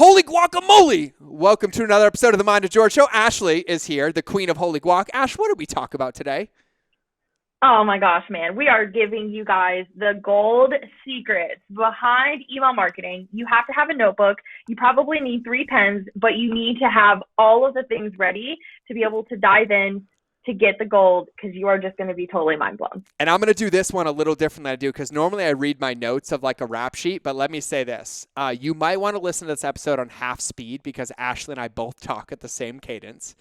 Holy guacamole! Welcome to another episode of the Mind of George Show. Ashley is here, the queen of holy guac. Ash, what did we talk about today? Oh my gosh, man. We are giving you guys the gold secrets behind email marketing. You have to have a notebook. You probably need 3 pens, but you need to have all of the things ready to be able to dive in to get the gold, because you are just going to be totally mind blown. And I'm going to do this one a little different than I do, because normally I read my notes of like a rap sheet, but let me say this. You might want to listen to this episode on half speed, because Ashley and I both talk at the same cadence.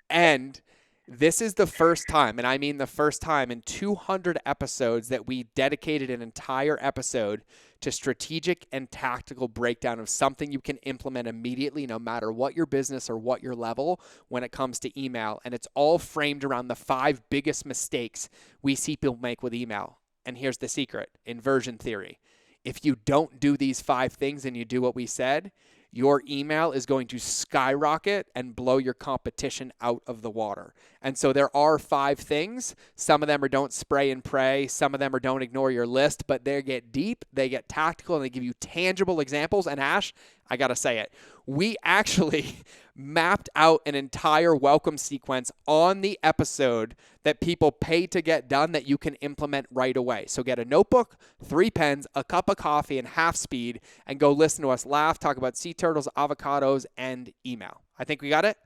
And this is the first time, and I mean the first time in 200 episodes, that we dedicated an entire episode to strategic and tactical breakdown of something you can implement immediately, no matter what your business or what your level, when it comes to email. And it's all framed around the 5 biggest mistakes we see people make with email. And here's the secret: inversion theory. If you don't do these 5 things and you do what we said, your email is going to skyrocket and blow your competition out of the water. And so there are 5 things. Some of them are don't spray and pray. Some of them are don't ignore your list, but they get deep, they get tactical, and they give you tangible examples. And Ash, I got to say it, we actually mapped out an entire welcome sequence on the episode that people pay to get done that you can implement right away. So get a notebook, 3 pens, a cup of coffee, and half speed, and go listen to us laugh, talk about sea turtles, avocados, and email. I think we got it?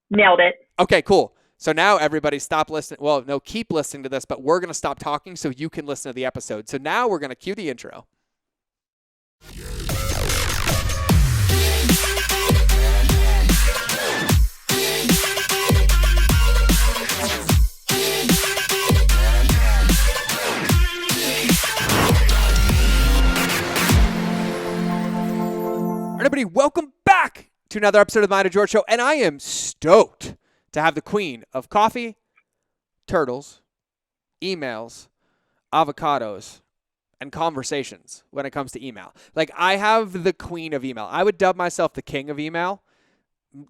Nailed it. Okay, cool. So now everybody stop listening. Well, no, keep listening to this, but we're going to stop talking so you can listen to the episode. So now we're going to cue the intro. Everybody, welcome back to another episode of the Mind of George Show, and I am stoked to have the queen of coffee, turtles, emails, avocados, and conversations when it comes to email. Like, I have the queen of email. I would dub myself the king of email.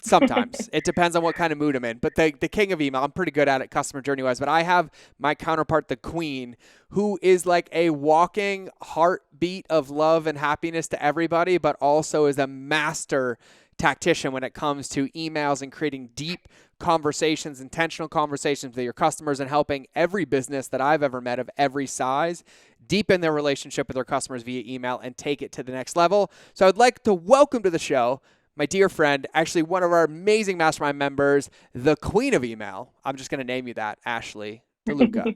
Sometimes. It depends on what kind of mood I'm in. But the king of email, I'm pretty good at it customer journey-wise. But I have my counterpart, the queen, who is like a walking heartbeat of love and happiness to everybody, but also is a master tactician when it comes to emails and creating deep conversations, intentional conversations with your customers, and helping every business that I've ever met of every size deepen their relationship with their customers via email and take it to the next level. So I'd like to welcome to the show my dear friend, actually one of our amazing mastermind members, the queen of email. I'm just going to name you that, Ashley DeLuca. Woo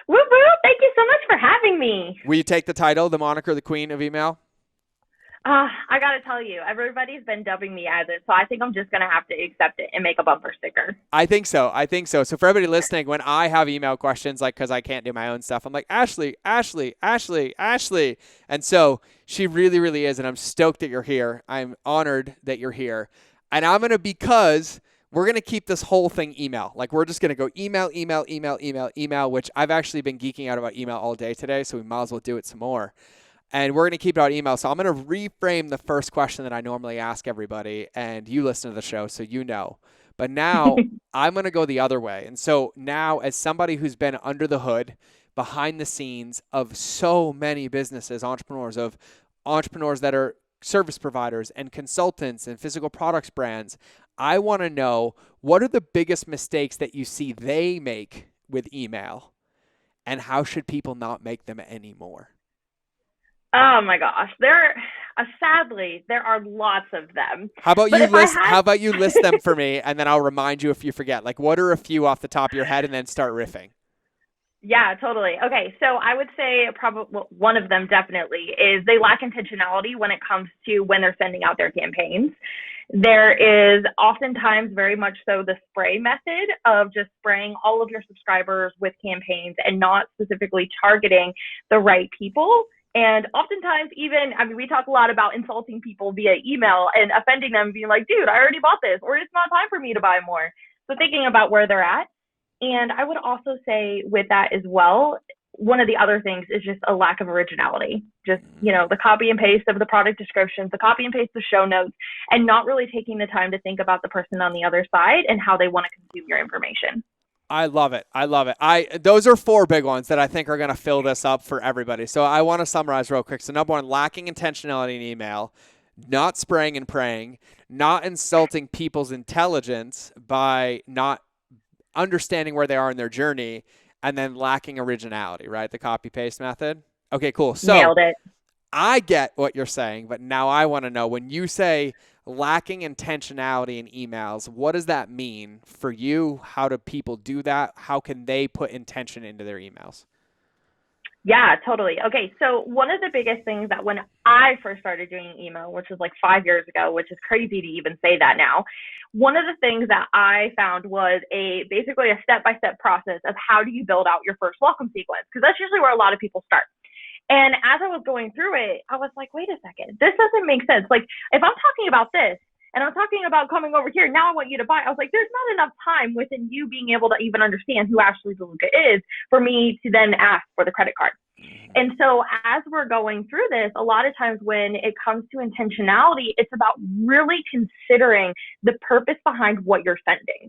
woo! Thank you so much for having me. Will you take the title, the moniker, the queen of email? I got to tell you, everybody's been dubbing me as it, so I think I'm just going to have to accept it and make a bumper sticker. I think so. So for everybody listening, when I have email questions, like because I can't do my own stuff, I'm like, Ashley. And so she really, really is, and I'm stoked that you're here. I'm honored that you're here. And because we're going to keep this whole thing email. Like, we're just going to go email, which I've actually been geeking out about email all day today, so we might as well do it some more. And we're going to keep it on email. So I'm going to reframe the first question that I normally ask everybody, and you listen to the show, so you know. But now I'm going to go the other way. And so now, as somebody who's been under the hood, behind the scenes of so many businesses, entrepreneurs that are service providers and consultants and physical products brands, I want to know, what are the biggest mistakes that you see they make with email, and how should people not make them anymore? Oh my gosh, sadly there are lots of them. How about you list them for me, and then I'll remind you if you forget. Like, what are a few off the top of your head, and then start riffing? Yeah, totally. Okay, so I would say probably one of them definitely is they lack intentionality when it comes to when they're sending out their campaigns. There is oftentimes very much so the spray method of just spraying all of your subscribers with campaigns and not specifically targeting the right people. And oftentimes we talk a lot about insulting people via email and offending them, being like, dude, I already bought this, or it's not time for me to buy more. So thinking about where they're at. And I would also say with that as well, one of the other things is just a lack of originality. Just, the copy and paste of the product descriptions, the copy and paste of show notes, and not really taking the time to think about the person on the other side and how they want to consume your information. I love it. Those are 4 big ones that I think are going to fill this up for everybody. So I want to summarize real quick. So number 1, lacking intentionality in email. not spraying and praying, not insulting people's intelligence by not understanding where they are in their journey, and then lacking originality, right? The copy paste method. Okay, cool. So Nailed it. I get what you're saying, but now I want to know, when you say lacking intentionality in emails, what does that mean for you? How do people do that? How can they put intention into their emails? Yeah, totally. Okay, so one of the biggest things that when I first started doing email, which was like 5 years ago, which is crazy to even say that now, one of the things that I found was basically a step-by-step process of how do you build out your first welcome sequence, because that's usually where a lot of people start. And as I was going through it, I was like, wait a second, this doesn't make sense. Like, if I'm talking about this and I'm talking about coming over here, now I want you to buy. I was like, there's not enough time within you being able to even understand who Ashley DeLuca is for me to then ask for the credit card. And so as we're going through this, a lot of times when it comes to intentionality, it's about really considering the purpose behind what you're sending.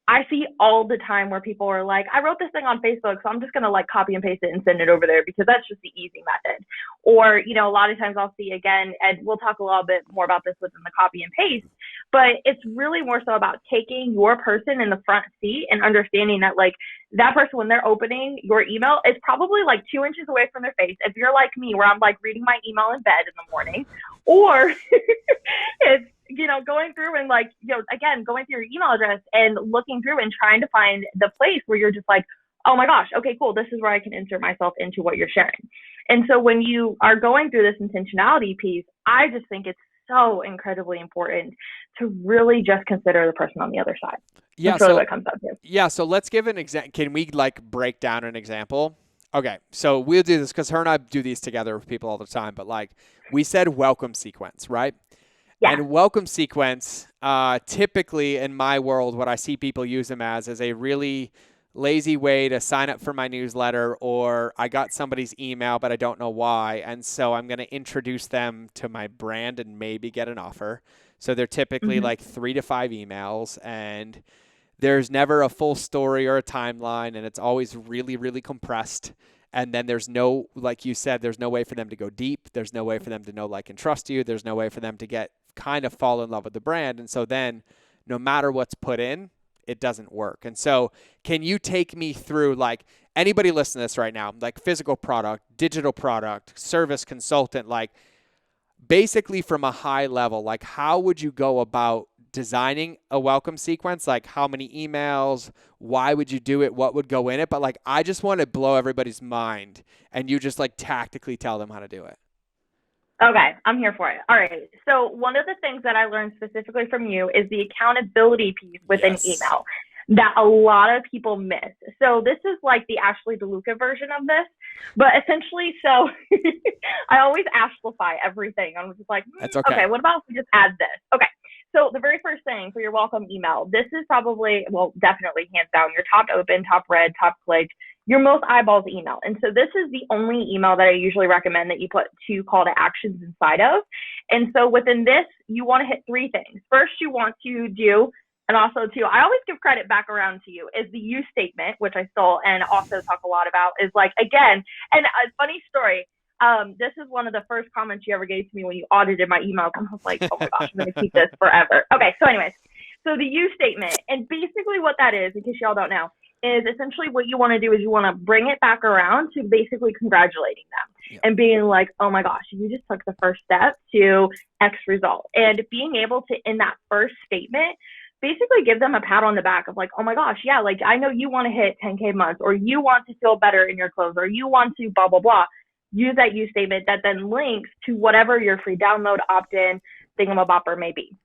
I see all the time where people are like, I wrote this thing on Facebook, so I'm just going to like copy and paste it and send it over there because that's just the easy method. Or, a lot of times I'll see again, and we'll talk a little bit more about this within the copy and paste, but it's really more so about taking your person in the front seat and understanding that like that person, when they're opening your email, is probably like 2 inches away from their face. If you're like me, where I'm like reading my email in bed in the morning, or it's, going through and like, again, going through your email address and looking through and trying to find the place where you're just like, oh my gosh, okay, cool. This is where I can insert myself into what you're sharing. And so when you are going through this intentionality piece, I just think it's so incredibly important to really just consider the person on the other side. Yeah. That's really So what it comes down to. yeah. So let's give an example. Can we like break down an example? Okay. So we'll do this because her and I do these together with people all the time. But like we said, welcome sequence, right? Yeah. And welcome sequence, typically in my world, what I see people use them as is a really lazy way to sign up for my newsletter, or I got somebody's email, but I don't know why. And so I'm going to introduce them to my brand and maybe get an offer. So they're typically Mm-hmm. like 3 to 5 emails, and there's never a full story or a timeline, and it's always really, really compressed. And then there's no, like you said, there's no way for them to go deep. There's no way for them to know, like, and trust you. There's no way for them to get kind of fall in love with the brand. And so then no matter what's put in, it doesn't work. And so can you take me through, like, anybody listening to this right now, like physical product, digital product, service consultant, like basically from a high level, like how would you go about designing a welcome sequence? Like how many emails, why would you do it, what would go in it? But like I just want to blow everybody's mind, and you just like tactically tell them how to do it. Okay, I'm here for it. All right. So one of the things that I learned specifically from you is the accountability piece within Yes. email that a lot of people miss. So this is like the Ashley DeLuca version of this, but essentially, so I always Ashlify everything. I'm just like, That's okay. okay, what about if we just add this? Okay. So the very first thing for your welcome email, this is probably, well, definitely hands down, your top open, top read, top click, your most eyeballs email. And so this is the only email that I usually recommend that you put 2 call to actions inside of. And so within this, you want to hit 3 things. First, you want to do, and also too, I always give credit back around to you, is the you statement, which I stole and also talk a lot about, is like, again, and a funny story. This is one of the first comments you ever gave to me when you audited my emails. And I was like, oh my gosh, I'm going to keep this forever. Okay, so anyways, so the you statement, and basically what that is, in case y'all don't know, is essentially what you want to do is you want to bring it back around to basically congratulating them. Yep. And being like, oh my gosh, you just took the first step to X result. And being able to, in that first statement, basically give them a pat on the back of like, oh my gosh, yeah, like I know you want to hit 10K months, or you want to feel better in your clothes, or you want to blah, blah, blah. Use that you statement that then links to whatever your free download, opt-in, thingamabopper may be.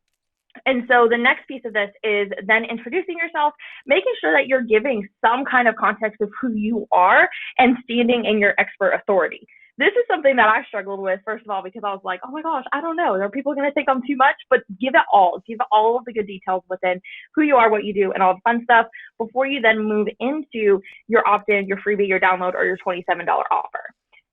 And so the next piece of this is then introducing yourself, making sure that you're giving some kind of context of who you are and standing in your expert authority. This is something that I struggled with, first of all, because I was like, oh my gosh, I don't know. Are people going to think I'm too much? But give it all. Give all of the good details within who you are, what you do, and all the fun stuff before you then move into your opt-in, your freebie, your download, or your $27 offer.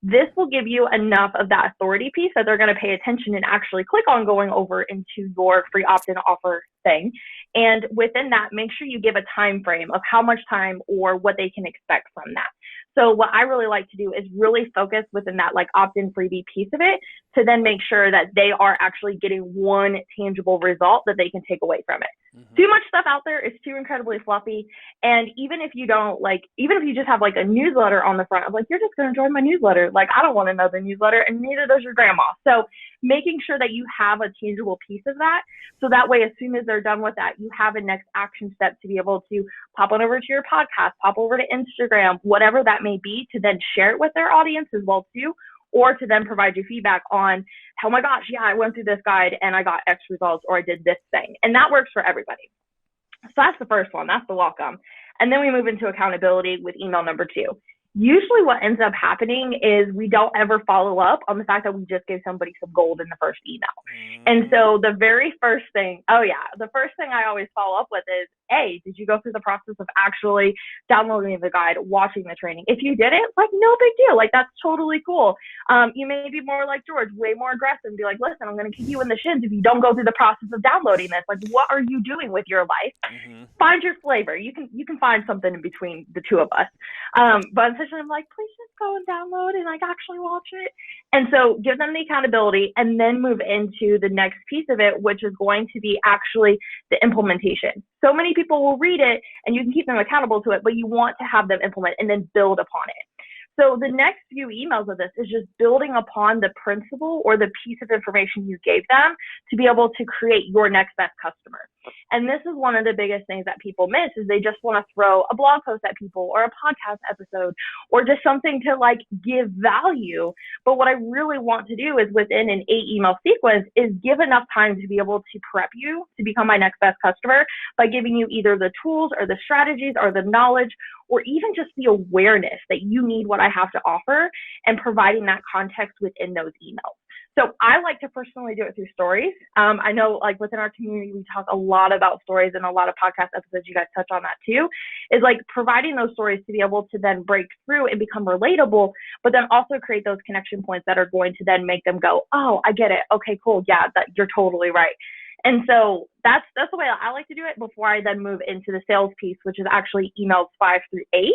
This will give you enough of that authority piece that they're going to pay attention and actually click on going over into your free opt-in offer thing. And within that, make sure you give a time frame of how much time or what they can expect from that. So what I really like to do is really focus within that like opt-in freebie piece of it to then make sure that they are actually getting one tangible result that they can take away from it. Mm-hmm. Too much stuff out there is too incredibly fluffy. And even if you don't like, even if you just have like a newsletter on the front of like, you're just going to join my newsletter. Like, I don't want another newsletter, and neither does your grandma. So making sure that you have a tangible piece of that. So that way, as soon as they're done with that, you have a next action step to be able to pop on over to your podcast, pop over to Instagram, whatever that may be, to then share it with their audience as well too, or to then provide you feedback on, oh my gosh, yeah, I went through this guide and I got X results, or I did this thing. And that works for everybody. So that's the first one. That's the welcome. And then we move into accountability with email number 2. Usually what ends up happening is we don't ever follow up on the fact that we just gave somebody some gold in the first email. And so the very first thing, the first thing I always follow up with is, hey, did you go through the process of actually downloading the guide, watching the training? If you did it, like, no big deal. Like, that's totally cool. You may be more like George, way more aggressive, and be like, listen, I'm going to kick you in the shins if you don't go through the process of downloading this. Like, what are you doing with your life? Mm-hmm. Find your flavor. You can find something in between the two of us. But essentially, I'm like, please just go and download and like actually watch it. And so give them the accountability, and then move into the next piece of it, which is going to be actually the implementation. So many people will read it and you can keep them accountable to it, but you want to have them implement and then build upon it. So the next few emails of this is just building upon the principle or the piece of information you gave them to be able to create your next best customer. And this is one of the biggest things that people miss, is they just want to throw a blog post at people or a podcast episode or just something to like give value. But what I really want to do is within an 8 email sequence is give enough time to be able to prep you to become my next best customer by giving you either the tools or the strategies or the knowledge, or even just the awareness that you need what I have to offer, and providing that context within those emails. So I like to personally do it through stories. I know like within our community, we talk a lot about stories, and a lot of podcast episodes, you guys touch on that too, is like providing those stories to be able to then break through and become relatable, but then also create those connection points that are going to then make them go, oh, I get it. Okay, cool. Yeah, you're totally right. And so that's the way I like to do it before I then move into the sales piece, which is actually emails 5 through 8,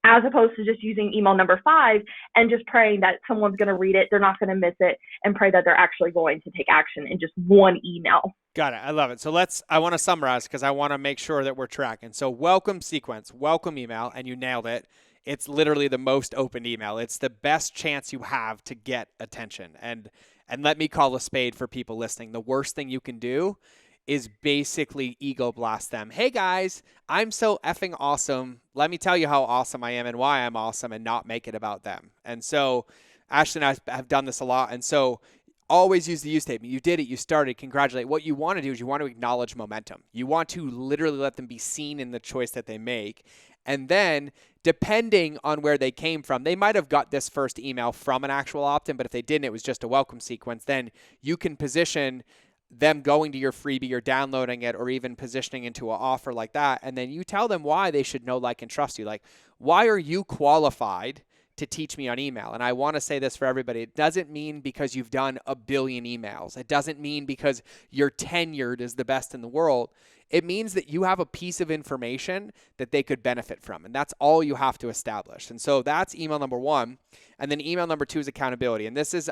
as opposed to just using email number 5 and just praying that someone's going to read it, they're not going to miss it, and pray that they're actually going to take action in just one email. Got it. I love it. So I want to summarize because I want to make sure that we're tracking. So welcome sequence, welcome email, and you nailed it. It's literally the most open email. It's the best chance you have to get attention. And let me call a spade for people listening. The worst thing you can do is basically ego blast them. Hey guys, I'm so effing awesome. Let me tell you how awesome I am and why I'm awesome, and not make it about them. And so Ashley and I have done this a lot. And so always use the you statement. You did it. You started. Congratulate. What you want to do is you want to acknowledge momentum. You want to literally let them be seen in the choice that they make. And then, depending on where they came from, they might have got this first email from an actual opt-in, but if they didn't, it was just a welcome sequence, then you can position them going to your freebie or downloading it, or even positioning into an offer like that. And then you tell them why they should know, like, and trust you. Like, why are you qualified to teach me on email? And I want to say this for everybody. It doesn't mean because you've done a billion emails. It doesn't mean because you're tenured as the best in the world. It means that you have a piece of information that they could benefit from. And that's all you have to establish. And so that's email number 1. And then email number 2 is accountability. And this is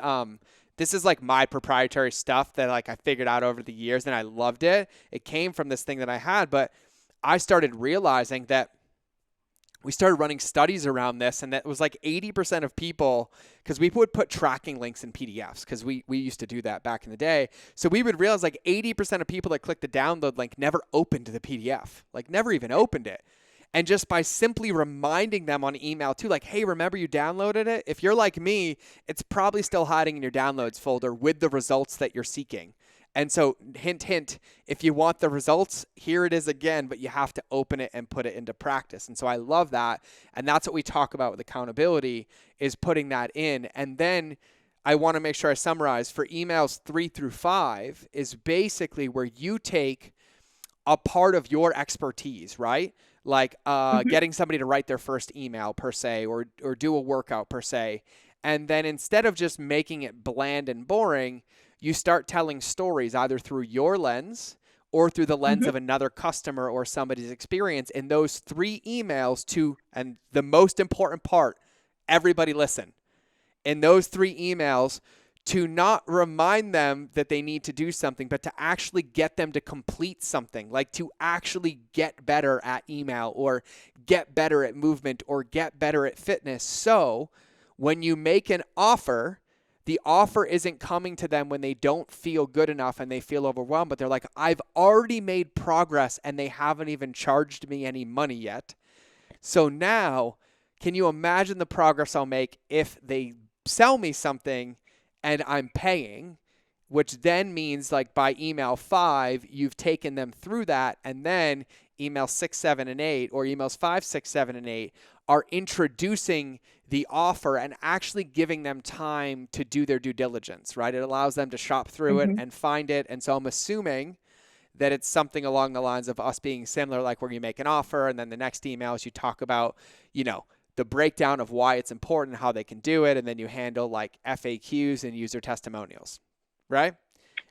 like my proprietary stuff that like I figured out over the years, and I loved it. It came from this thing that I had, but I started realizing that we started running studies around this, and that was like 80% of people, because we would put tracking links in PDFs, because we used to do that back in the day. So we would realize like 80% of people that clicked the download link never opened the PDF, like never even opened it. And just by simply reminding them on email too, like, hey, remember you downloaded it? If you're like me, it's probably still hiding in your downloads folder with the results that you're seeking. And so hint, hint, if you want the results, here it is again, but you have to open it and put it into practice. And so I love that. And that's what we talk about with accountability, is putting that in. And then I want to make sure I summarize for emails 3 through 5 is basically where you take a part of your expertise, right? Like getting somebody to write their first email per se, or do a workout per se. And then instead of just making it bland and boring, you start telling stories either through your lens or through the lens Mm-hmm. of another customer or somebody's experience. In those 3 emails and the most important part, everybody listen. In those 3 emails, to not remind them that they need to do something, but to actually get them to complete something, like to actually get better at email or get better at movement or get better at fitness. So when you make an offer, the offer isn't coming to them when they don't feel good enough and they feel overwhelmed, but they're like, I've already made progress and they haven't even charged me any money yet. So now, can you imagine the progress I'll make if they sell me something and I'm paying, which then means like by email 5, you've taken them through that. And then email 6, 7, and 8, or emails 5, 6, 7, and 8 are introducing the offer and actually giving them time to do their due diligence, right? It allows them to shop through it Mm-hmm. and find it. And so I'm assuming that it's something along the lines of us being similar, like where you make an offer and then the next emails you talk about, the breakdown of why it's important, how they can do it, and then you handle like FAQs and user testimonials, right?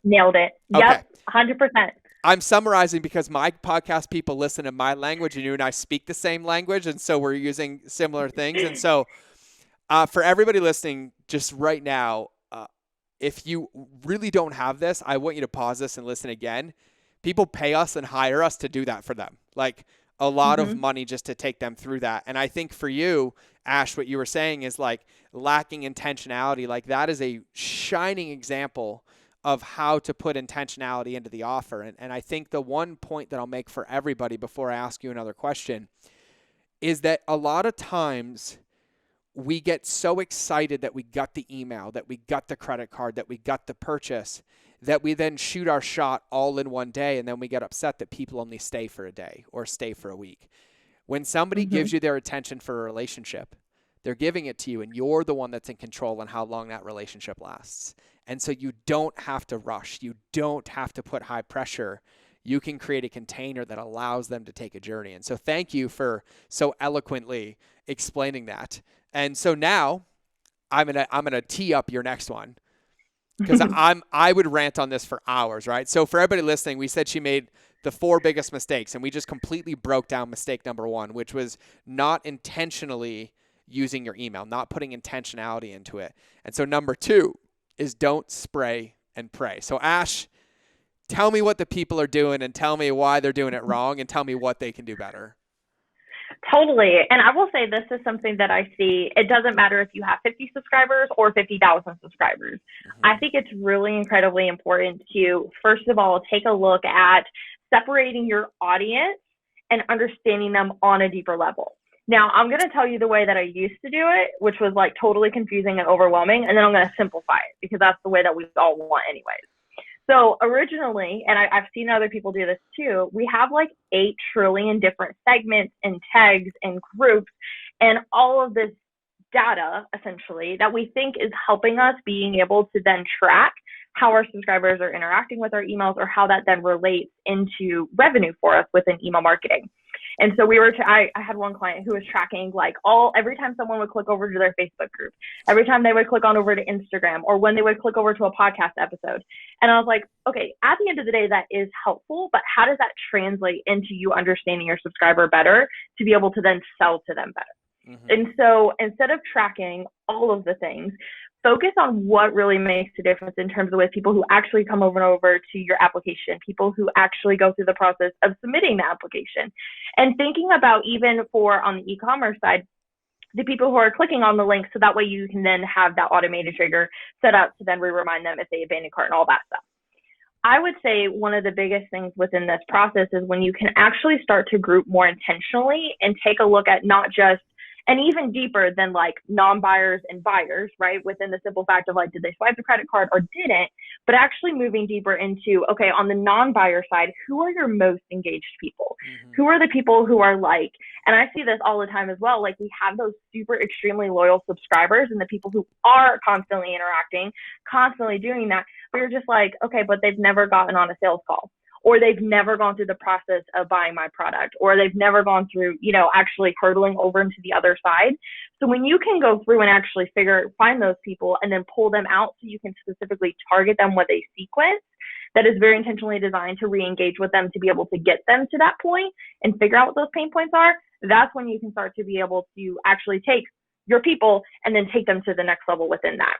Nailed it. Okay. Yep. 100%. I'm summarizing because my podcast people listen in my language and you and I speak the same language. And so we're using similar things. And so for everybody listening just right now, if you really don't have this, I want you to pause this and listen again. People pay us and hire us to do that for them. Like a lot of Mm-hmm. money just to take them through that. And I think for you, Ash, what you were saying is like lacking intentionality. Like that is a shining example of how to put intentionality into the offer. And I think the one point that I'll make for everybody before I ask you another question is that a lot of times we get so excited that we got the email, that we got the credit card, that we got the purchase, that we then shoot our shot all in one day, and then we get upset that people only stay for a day or stay for a week. When somebody Mm-hmm. gives you their attention for a relationship, they're giving it to you, and you're the one that's in control on how long that relationship lasts. And so you don't have to rush. You don't have to put high pressure. You can create a container that allows them to take a journey. And so thank you for so eloquently explaining that. And so now I'm gonna tee up your next one because I would rant on this for hours, right? So for everybody listening, we said she made the 4 biggest mistakes, and we just completely broke down mistake number 1, which was not intentionally using your email, not putting intentionality into it. And so number 2 is don't spray and pray. So Ash, tell me what the people are doing and tell me why they're doing it wrong and tell me what they can do better. Totally. And I will say this is something that I see. It doesn't matter if you have 50 subscribers or 50,000 subscribers. Mm-hmm. I think it's really incredibly important to, first of all, take a look at separating your audience and understanding them on a deeper level. Now, I'm going to tell you the way that I used to do it, which was like totally confusing and overwhelming. And then I'm going to simplify it because that's the way that we all want anyways. So originally, and I've seen other people do this too, we have like 8 trillion different segments and tags and groups and all of this data essentially that we think is helping us being able to then track how our subscribers are interacting with our emails or how that then relates into revenue for us within email marketing. And so I had one client who was tracking like every time someone would click over to their Facebook group, every time they would click on over to Instagram, or when they would click over to a podcast episode. And I was like, okay, at the end of the day, that is helpful, but how does that translate into you understanding your subscriber better to be able to then sell to them better? Mm-hmm. And so instead of tracking all of the things, focus on what really makes a difference in terms of with people who actually come over and over to your application, people who actually go through the process of submitting the application, and thinking about even for on the e-commerce side, the people who are clicking on the link so that way you can then have that automated trigger set up to then remind them if they abandon cart and all that stuff. I would say one of the biggest things within this process is when you can actually start to group more intentionally and take a look at not just and even deeper than like non-buyers and buyers, right? Within the simple fact of like, did they swipe the credit card or didn't? But actually moving deeper into, okay, on the non-buyer side, who are your most engaged people? Mm-hmm. Who are the people who are like, and I see this all the time as well, like we have those super extremely loyal subscribers and the people who are constantly interacting, constantly doing that. But you're just like, okay, but they've never gotten on a sales call. Or they've never gone through the process of buying my product, or they've never gone through, actually hurdling over into the other side. So when you can go through and actually find those people and then pull them out so you can specifically target them with a sequence, that is very intentionally designed to re-engage with them to be able to get them to that point and figure out what those pain points are, that's when you can start to be able to actually take your people and then take them to the next level within that.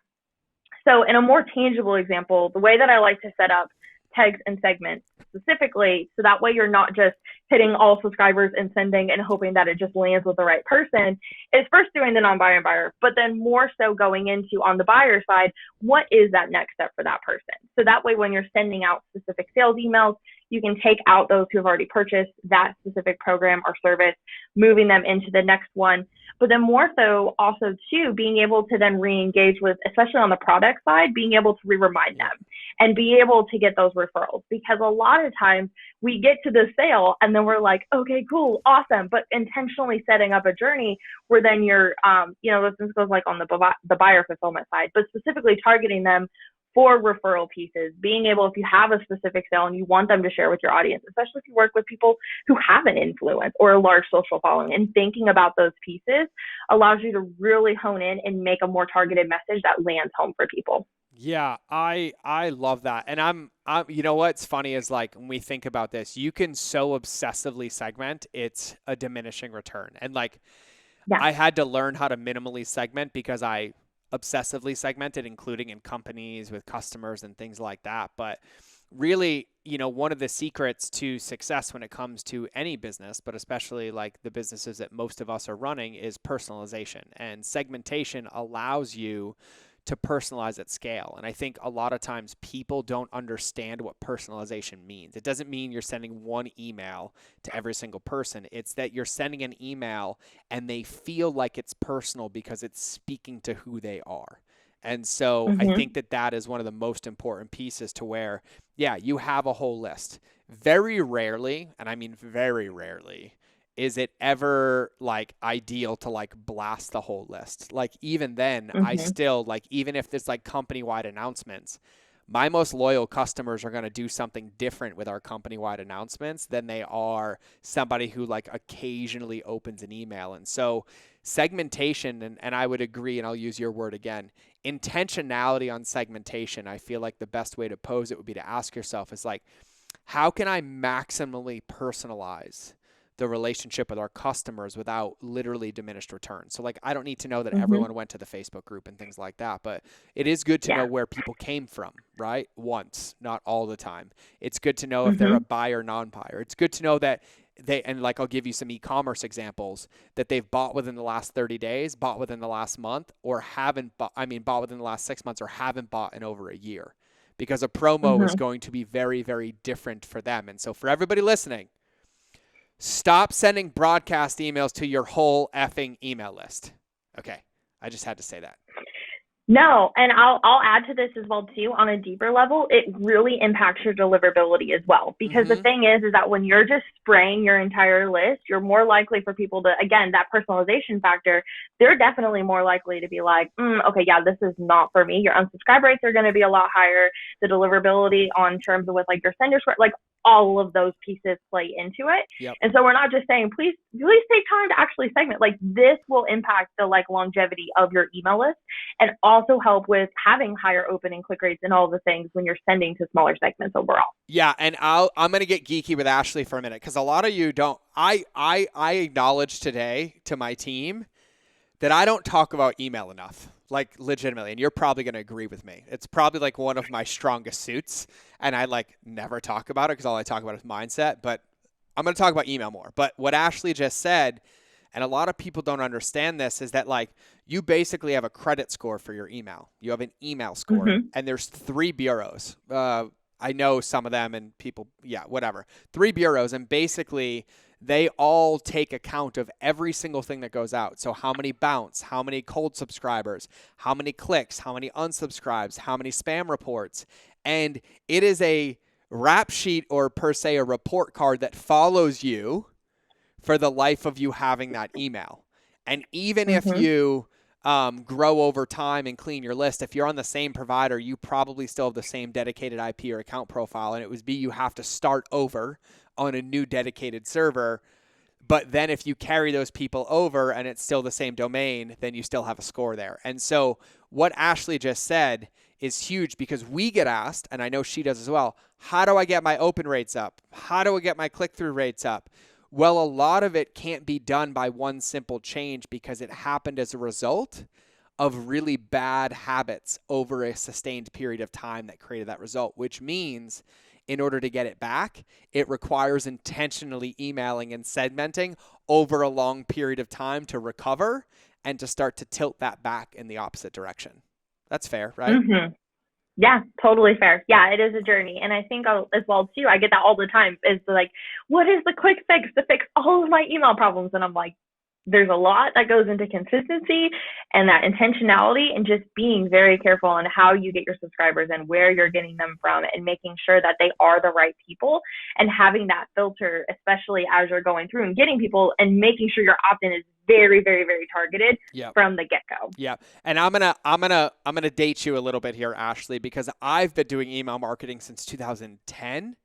So in a more tangible example, the way that I like to set up tags and segments specifically, so that way you're not just hitting all subscribers and sending and hoping that it just lands with the right person, is first doing the non-buyer and buyer, but then more so going into, on the buyer side, what is that next step for that person? So that way when you're sending out specific sales emails, you can take out those who have already purchased that specific program or service, moving them into the next one. But then more so also too, being able to then re-engage with, especially on the product side, being able to remind them and be able to get those referrals. Because a lot of times we get to the sale and then we're like, okay, cool, awesome. But intentionally setting up a journey where then you're, this goes like on the buyer fulfillment side, but specifically targeting them for referral pieces, being able, if you have a specific sale and you want them to share with your audience, especially if you work with people who have an influence or a large social following, and thinking about those pieces allows you to really hone in and make a more targeted message that lands home for people. Yeah, I love that. And I'm you know what's funny is like when we think about this, you can so obsessively segment, it's a diminishing return. And like I had to learn how to minimally segment because I obsessively segmented, including in companies with customers and things like that. But really, one of the secrets to success when it comes to any business, but especially like the businesses that most of us are running, is personalization. And segmentation allows you to personalize at scale. And I think a lot of times people don't understand what personalization means. It doesn't mean you're sending one email to every single person. It's that you're sending an email and they feel like it's personal because it's speaking to who they are. And so I think that is one of the most important pieces to where, you have a whole list. Very rarely, and I mean very rarely, is it ever like ideal to like blast the whole list? Like even then, I still like, even if there's like company-wide announcements, my most loyal customers are going to do something different with our company-wide announcements than they are somebody who like occasionally opens an email. And so segmentation, and I would agree, and I'll use your word again, intentionality on segmentation, I feel like the best way to pose it would be to ask yourself is like, how can I maximally personalize the relationship with our customers without literally diminished returns? So like, I don't need to know that everyone went to the Facebook group and things like that, but it is good to know where people came from, right? Once, not all the time. It's good to know if they're a buyer, non-buyer. It's good to know that and like, I'll give you some e-commerce examples, that they've bought within the last 30 days, bought within the last month, or bought within the last 6 months, or haven't bought in over a year, because a promo is going to be very, very different for them. And so for everybody listening, stop sending broadcast emails to your whole effing email list. Okay. I just had to say that. No, and I'll add to this as well too. On a deeper level, it really impacts your deliverability as well. Because the thing is that when you're just spraying your entire list, you're more likely for people to, again, that personalization factor, they're definitely more likely to be like, okay, yeah, this is not for me. Your unsubscribe rates are going to be a lot higher. The deliverability on terms of with like your sender score, like all of those pieces play into it. Yep. And so we're not just saying, please take time to actually segment. Like this will impact the like longevity of your email list, and also help with having higher open and click rates and all the things when you're sending to smaller segments overall. Yeah. And I'm going to get geeky with Ashley for a minute, because a lot of you don't, I acknowledge today to my team that I don't talk about email enough, like legitimately. And you're probably going to agree with me. It's probably like one of my strongest suits, and I like never talk about it because all I talk about is mindset, but I'm going to talk about email more. But what Ashley just said, and a lot of people don't understand this, is that like you basically have a credit score for your email. You have an email score, and there's 3 bureaus. I know some of them, and people, whatever. 3 bureaus, and basically they all take account of every single thing that goes out. So how many bounce, how many cold subscribers, how many clicks, how many unsubscribes, how many spam reports. And it is a rap sheet, or per se a report card, that follows you for the life of you having that email. And even if you grow over time and clean your list, if you're on the same provider, you probably still have the same dedicated IP or account profile, and it would be you have to start over on a new dedicated server. But then if you carry those people over and it's still the same domain, then you still have a score there. And so what Ashley just said is huge, because we get asked, and I know she does as well, How do I get my open rates up? How do I get my click-through rates up? Well, a lot of it can't be done by one simple change because it happened as a result of really bad habits over a sustained period of time that created that result, which means in order to get it back, it requires intentionally emailing and segmenting over a long period of time to recover and to start to tilt that back in the opposite direction. That's fair, right? Mm-hmm. Yeah, totally fair. Yeah, it is a journey. And I think as well too, I get that all the time is like, what is the quick fix to fix all of my email problems? And I'm like, there's a lot that goes into consistency and that intentionality and just being very careful on how you get your subscribers and where you're getting them from and making sure that they are the right people and having that filter, especially as you're going through and getting people and making sure your opt-in is very, very, very targeted Yep. from the get-go. Yeah. And I'm gonna date you a little bit here, Ashley, because I've been doing email marketing since 2010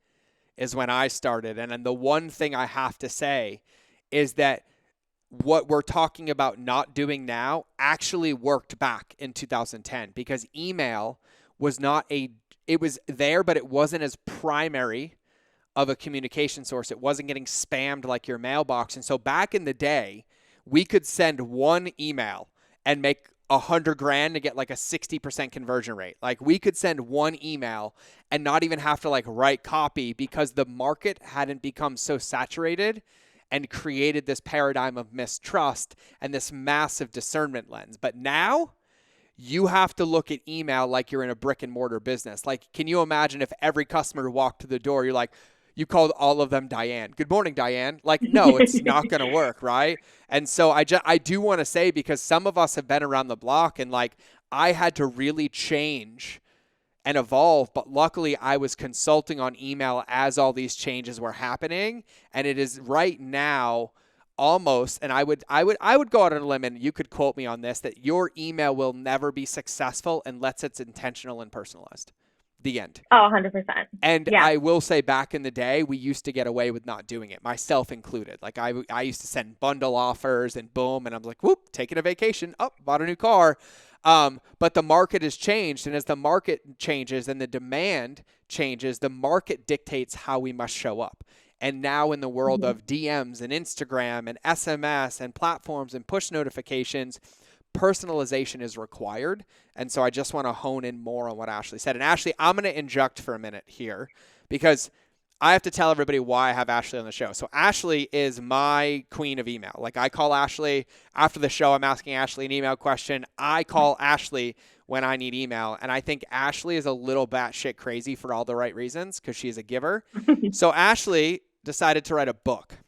is when I started. And then the one thing I have to say is that what we're talking about not doing now actually worked back in 2010 because email was not it was there, but it wasn't as primary of a communication source. It wasn't getting spammed like your mailbox. And so back in the day, we could send one email and make 100 grand to get like a 60% conversion rate. Like we could send one email and not even have to like write copy because the market hadn't become so saturated and created this paradigm of mistrust and this massive discernment lens. But now you have to look at email like you're in a brick and mortar business. Like, can you imagine if every customer walked to the door, you're like, you called all of them Diane. Good morning, Diane. Like, no, it's not going to work, right? And so I do want to say, because some of us have been around the block and like I had to really change and evolve, but luckily I was consulting on email as all these changes were happening, and it is right now almost, and I would go out on a limb, and you could quote me on this, that your email will never be successful unless it's intentional and personalized. The end. Oh, 100%. And Yeah. I will say back in the day, we used to get away with not doing it, myself included. Like I used to send bundle offers and boom, and I'm like, whoop, taking a vacation. Oh, bought a new car. But the market has changed. And as the market changes and the demand changes, the market dictates how we must show up. And now in the world of DMs and Instagram and SMS and platforms and push notifications, personalization is required. And so I just want to hone in more on what Ashley said. And Ashley, I'm going to inject for a minute here because I have to tell everybody why I have Ashley on the show. So Ashley is my queen of email. Like I call Ashley after the show, I'm asking Ashley an email question. I call Ashley when I need email. And I think Ashley is a little batshit crazy for all the right reasons because she's a giver. So Ashley decided to write a book.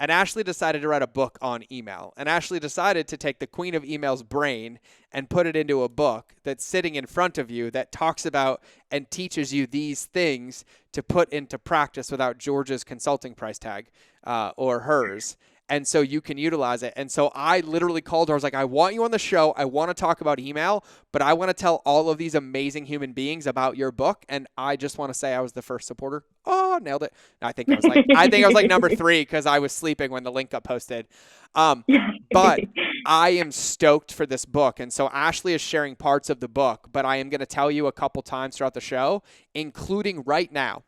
And Ashley decided to write a book on email. And Ashley decided to take the queen of email's brain and put it into a book that's sitting in front of you that talks about and teaches you these things to put into practice without George's consulting price tag or hers. And so you can utilize it. And so I literally called her. I was like, I want you on the show. I want to talk about email, but I want to tell all of these amazing human beings about your book. And I just want to say I was the first supporter. Oh, nailed it. I think I was like number 3 because I was sleeping when the link got posted. But I am stoked for this book. And so Ashley is sharing parts of the book, but I am going to tell you a couple times throughout the show, including right now,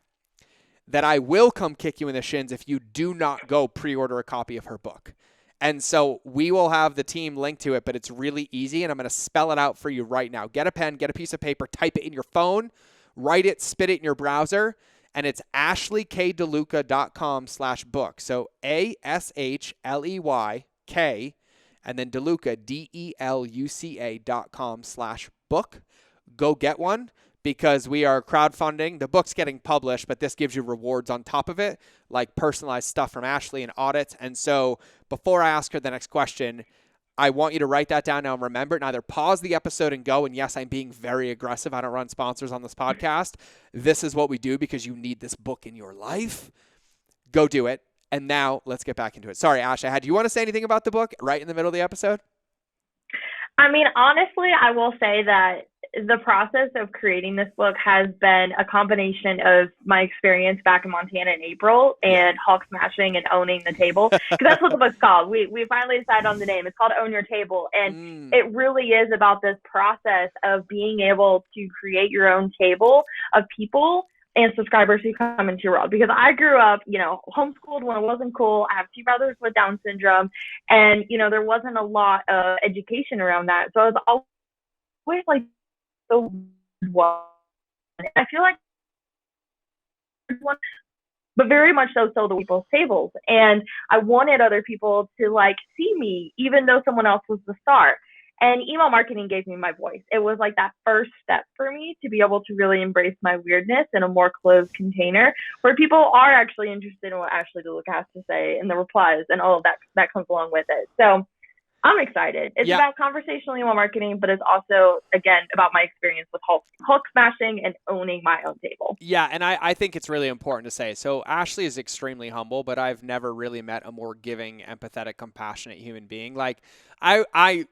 that I will come kick you in the shins if you do not go pre-order a copy of her book. And so we will have the team link to it, but it's really easy, and I'm going to spell it out for you right now. Get a pen, get a piece of paper, type it in your phone, write it, spit it in your browser, and it's ashleykdeluca.com/book. So ASHLEYK, and then DeLuca, DELUCA.com/book. Go get one. Because we are crowdfunding. The book's getting published, but this gives you rewards on top of it, like personalized stuff from Ashley and audits. And so before I ask her the next question, I want you to write that down now and remember it. And either pause the episode and go. And yes, I'm being very aggressive. I don't run sponsors on this podcast. This is what we do because you need this book in your life. Go do it. And now let's get back into it. Sorry, Ash, do you want to say anything about the book right in the middle of the episode? I mean, honestly, I will say that the process of creating this book has been a combination of my experience back in Montana in April and hawk smashing and owning the table. Because that's what the book's called. We finally decided on the name. It's called Own Your Table. And it really is about this process of being able to create your own table of people and subscribers who come into your world. Because I grew up, homeschooled when it wasn't cool. I have two brothers with Down syndrome, and there wasn't a lot of education around that. So I was always like the one. I feel like one, but very much so the people's tables. And I wanted other people to like see me, even though someone else was the star. And email marketing gave me my voice. It was like that first step for me to be able to really embrace my weirdness in a more closed container where people are actually interested in what Ashley DeLuca has to say and the replies and all of that comes along with it. So I'm excited. It's Yeah. about conversational email marketing, but it's also, again, about my experience with Hulk smashing and owning my own table. Yeah, and I think it's really important to say. So Ashley is extremely humble, but I've never really met a more giving, empathetic, compassionate human being. Like I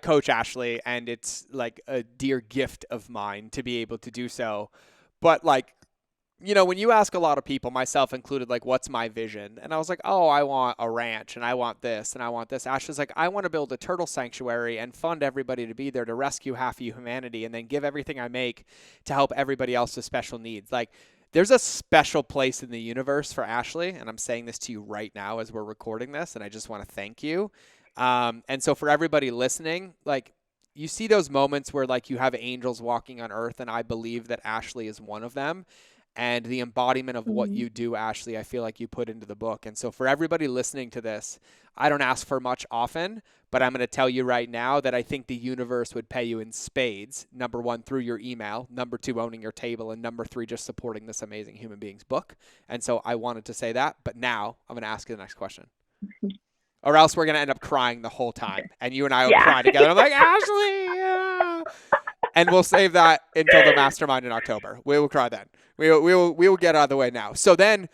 coach Ashley, and it's like a dear gift of mine to be able to do so. But like, when you ask a lot of people, myself included, like, what's my vision? And I was like, oh, I want a ranch and I want this and I want this. Ashley's like, I want to build a turtle sanctuary and fund everybody to be there to rescue half of humanity and then give everything I make to help everybody else with special needs. Like, there's a special place in the universe for Ashley. And I'm saying this to you right now as we're recording this. And I just want to thank you. And so for everybody listening, like, you see those moments where like you have angels walking on earth. And I believe that Ashley is one of them. And the embodiment of what you do, Ashley, I feel like you put into the book. And so for everybody listening to this, I don't ask for much often, but I'm going to tell you right now that I think the universe would pay you in spades. Number one, through your email. Number two, owning your table. And number three, just supporting this amazing human being's book. And so I wanted to say that. But now I'm going to ask you the next question. Or else we're going to end up crying the whole time. And you and I will cry together. I'm like, Ashley, yeah. And we'll save that until the mastermind in October. We will cry then. We will get out of the way now. So then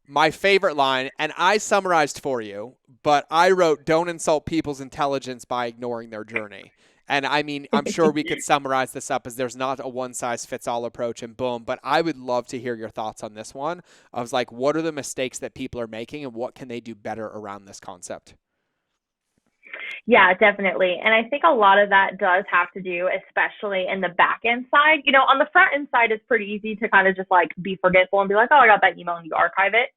my favorite line, and I summarized for you, but I wrote, don't insult people's intelligence by ignoring their journey. And I mean, I'm sure we could summarize this up as there's not a one-size-fits-all approach and boom, but I would love to hear your thoughts on this one. I was like, what are the mistakes that people are making and what can they do better around this concept? Yeah, definitely. And I think a lot of that does have to do, especially in the back end side. On the front end side, it's pretty easy to kind of just like be forgetful and be like, oh, I got that email, and you archive it.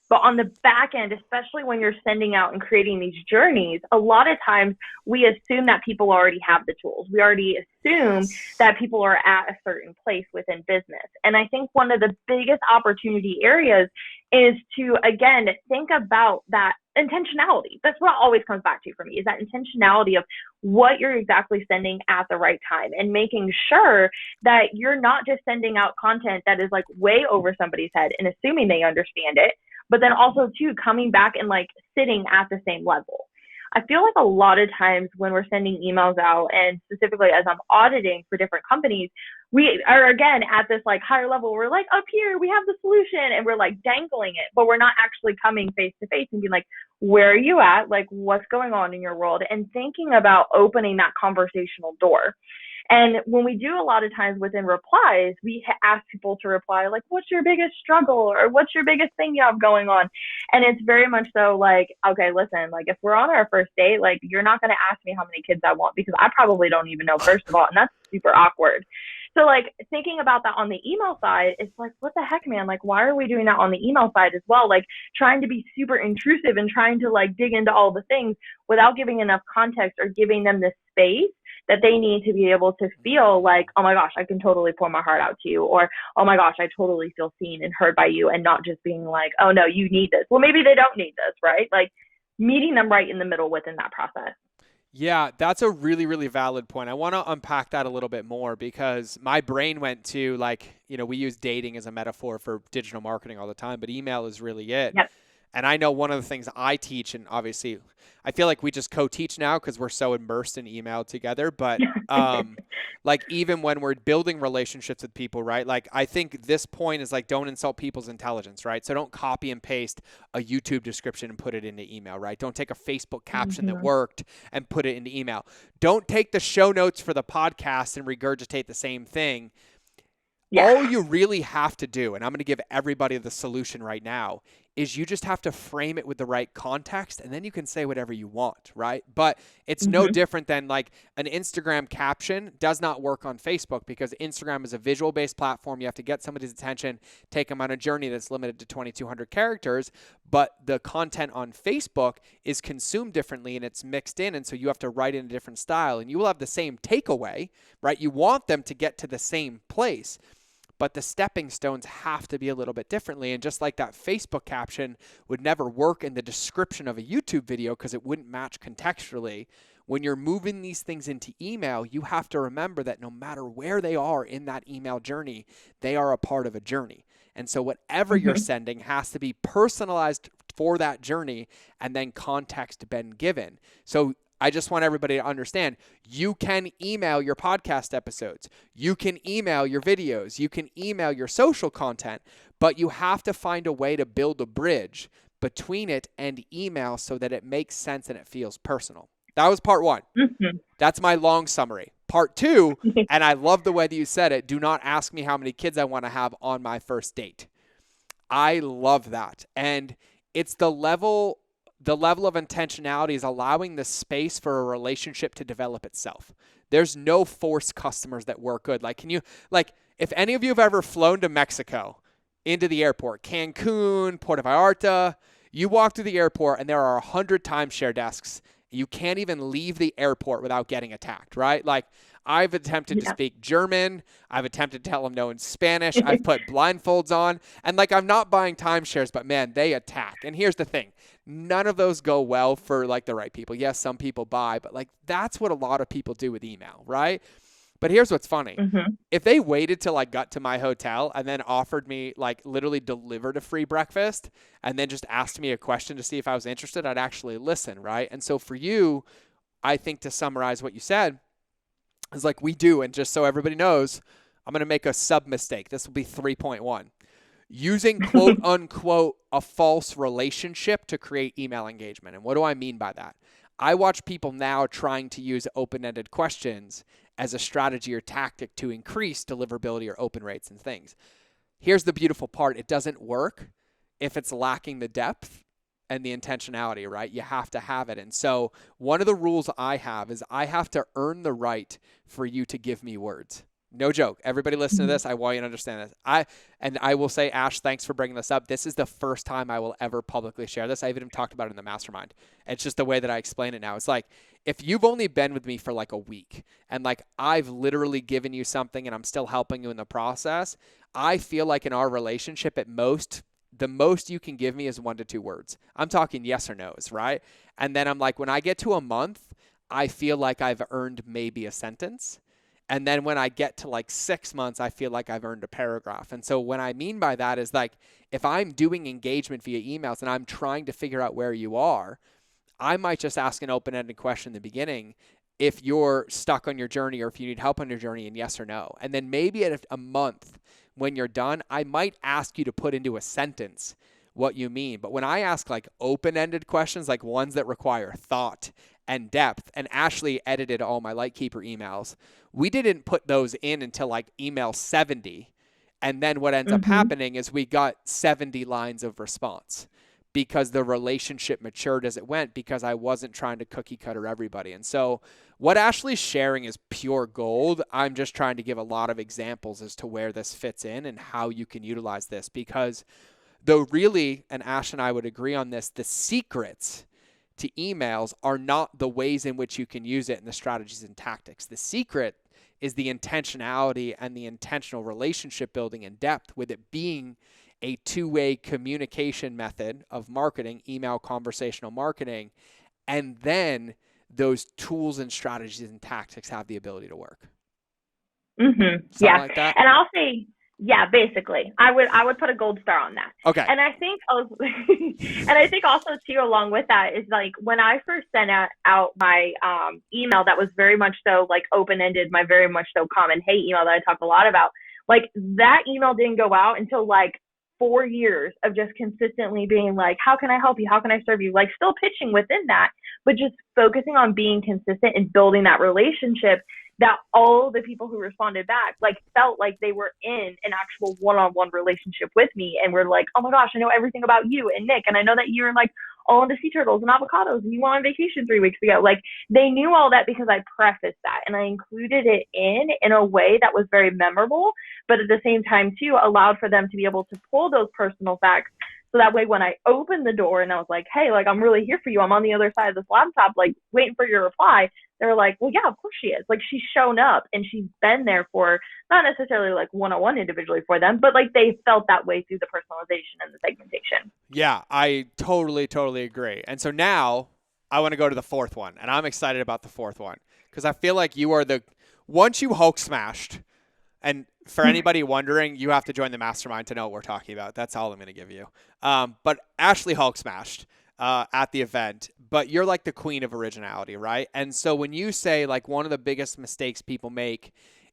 But on the back end, especially when you're sending out and creating these journeys, a lot of times we assume that people already have the tools. We already assume that people are at a certain place within business. And I think one of the biggest opportunity areas is to, again, think about that intentionality. That's what always comes back to for me, is that intentionality of what you're exactly sending at the right time and making sure that you're not just sending out content that is like way over somebody's head and assuming they understand it, but then also too coming back and like sitting at the same level. I feel like a lot of times when we're sending emails out, and specifically as I'm auditing for different companies, we are again at this like higher level. We're like, up here, we have the solution, and we're like dangling it, but we're not actually coming face to face and being like, where are you at? Like, what's going on in your world? And thinking about opening that conversational door. And when we do a lot of times within replies, we ask people to reply like, what's your biggest struggle? Or what's your biggest thing you have going on? And it's very much so like, okay, listen, like if we're on our first date, like you're not going to ask me how many kids I want because I probably don't even know, first of all, and that's super awkward. So like thinking about that on the email side, it's like, what the heck, man? Like, why are we doing that on the email side as well? Like trying to be super intrusive and trying to like dig into all the things without giving enough context or giving them the space that they need to be able to feel like, oh my gosh, I can totally pour my heart out to you. Or, oh my gosh, I totally feel seen and heard by you, and not just being like, oh no, you need this. Well, maybe they don't need this, right? Like meeting them right in the middle within that process. Yeah, that's a really, really valid point. I want to unpack that a little bit more because my brain went to like, we use dating as a metaphor for digital marketing all the time, but email is really it. Yep. And I know one of the things I teach, and obviously I feel like we just co-teach now because we're so immersed in email together. But like even when we're building relationships with people, right? Like I think this point is like, don't insult people's intelligence, right? So don't copy and paste a YouTube description and put it into email, right? Don't take a Facebook caption that worked and put it into email. Don't take the show notes for the podcast and regurgitate the same thing. Yeah. All you really have to do, and I'm going to give everybody the solution right now, is you just have to frame it with the right context, and then you can say whatever you want, right? But it's no Mm-hmm. different than like an Instagram caption does not work on Facebook, because Instagram is a visual based platform. You have to get somebody's attention, take them on a journey that's limited to 2,200 characters. But the content on Facebook is consumed differently and it's mixed in. And so you have to write in a different style, and you will have the same takeaway, right? You want them to get to the same place, but the stepping stones have to be a little bit differently. And just like that Facebook caption would never work in the description of a YouTube video because it wouldn't match contextually, when you're moving these things into email, you have to remember that no matter where they are in that email journey, they are a part of a journey. And so whatever you're Mm-hmm. sending has to be personalized for that journey, and then context been given. So I just want everybody to understand, you can email your podcast episodes, you can email your videos, you can email your social content, but you have to find a way to build a bridge between it and email so that it makes sense and it feels personal. That was part one. Mm-hmm. That's my long summary. Part two, and I love the way that you said it, do not ask me how many kids I want to have on my first date. I love that. And it's the level of intentionality is allowing the space for a relationship to develop itself. There's no forced customers that work good. Like, if any of you have ever flown to Mexico into the airport, Cancun, Puerto Vallarta, you walk through the airport and there are 100 timeshare desks. You can't even leave the airport without getting attacked, right? Like, I've attempted to Yeah. speak German. I've attempted to tell them no in Spanish. I've put blindfolds on. And like, I'm not buying timeshares, but man, they attack. And here's the thing. None of those go well for like the right people. Yes, some people buy, but like that's what a lot of people do with email, right? But here's what's funny. Mm-hmm. If they waited till I got to my hotel and then offered me, like, literally delivered a free breakfast and then just asked me a question to see if I was interested, I'd actually listen, right? And so for you, I think, to summarize what you said, is like we do, and just so everybody knows, I'm going to make a sub mistake. This will be 3.1. Using quote unquote a false relationship to create email engagement. And what do I mean by that? I watch people now trying to use open-ended questions as a strategy or tactic to increase deliverability or open rates and things. Here's the beautiful part. It doesn't work if it's lacking the depth and the intentionality, right? You have to have it. And so one of the rules I have is I have to earn the right for you to give me words. No joke. Everybody listen to this. I want you to understand this. I will say, Ash, thanks for bringing this up. This is the first time I will ever publicly share this. I even talked about it in the mastermind. It's just the way that I explain it now. It's like, if you've only been with me for like a week and like I've literally given you something and I'm still helping you in the process, I feel like in our relationship at most, the most you can give me is 1 to 2 words. I'm talking yes or no's, right? And then I'm like, when I get to a month, I feel like I've earned maybe a sentence. And then when I get to like 6 months, I feel like I've earned a paragraph. And so what I mean by that is, like, if I'm doing engagement via emails and I'm trying to figure out where you are, I might just ask an open-ended question in the beginning if you're stuck on your journey or if you need help on your journey, and yes or no. And then maybe at a month when you're done, I might ask you to put into a sentence what you mean. But when I ask like open-ended questions, like ones that require thought and depth, and Ashley edited all my Lightkeeper emails, we didn't put those in until like email 70. And then what ends up Mm-hmm. happening is we got 70 lines of response because the relationship matured as it went, because I wasn't trying to cookie cutter everybody. And so what Ashley's sharing is pure gold. I'm just trying to give a lot of examples as to where this fits in and how you can utilize this, because though really, and Ash and I would agree on this, the secrets to emails are not the ways in which you can use it and the strategies and tactics. The secret is the intentionality and the intentional relationship building and depth, with it being a two-way communication method of marketing, email conversational marketing, and then those tools and strategies and tactics have the ability to work. Mm-hmm. Something Yeah. like that? And I'll say, yeah, basically, I would put a gold star on that. Okay. And I think also, and I think also too, along with that is like when I first sent out my email that was very much so like open-ended, my very much so common hate email that I talk a lot about, like that email didn't go out until like 4 years of just consistently being like, how can I help you? How can I serve you? Like still pitching within that, but just focusing on being consistent and building that relationship. that all the people who responded back like felt like they were in an actual one-on-one relationship with me and were like, oh my gosh, I know everything about you and Nick, and I know that you're like all into sea turtles and avocados and you went on vacation 3 weeks ago. Like they knew all that because I prefaced that and I included it in a way that was very memorable, but at the same time too allowed for them to be able to pull those personal facts. So that way, when I opened the door and I was like, hey, like, I'm really here for you. I'm on the other side of this laptop, like, waiting for your reply. They were like, well, yeah, of course she is. Like, she's shown up and she's been there for not necessarily like one-on-one individually for them, but like they felt that way through the personalization and the segmentation. Yeah, I totally agree. And so now I want to go to the fourth one, and I'm excited about the fourth one because I feel like you are once you Hulk smashed, and for anybody wondering, you have to join the mastermind to know what we're talking about. That's all I'm going to give you. But Ashley Hulk smashed at the event, but you're like the queen of originality, right? And so when you say like one of the biggest mistakes people make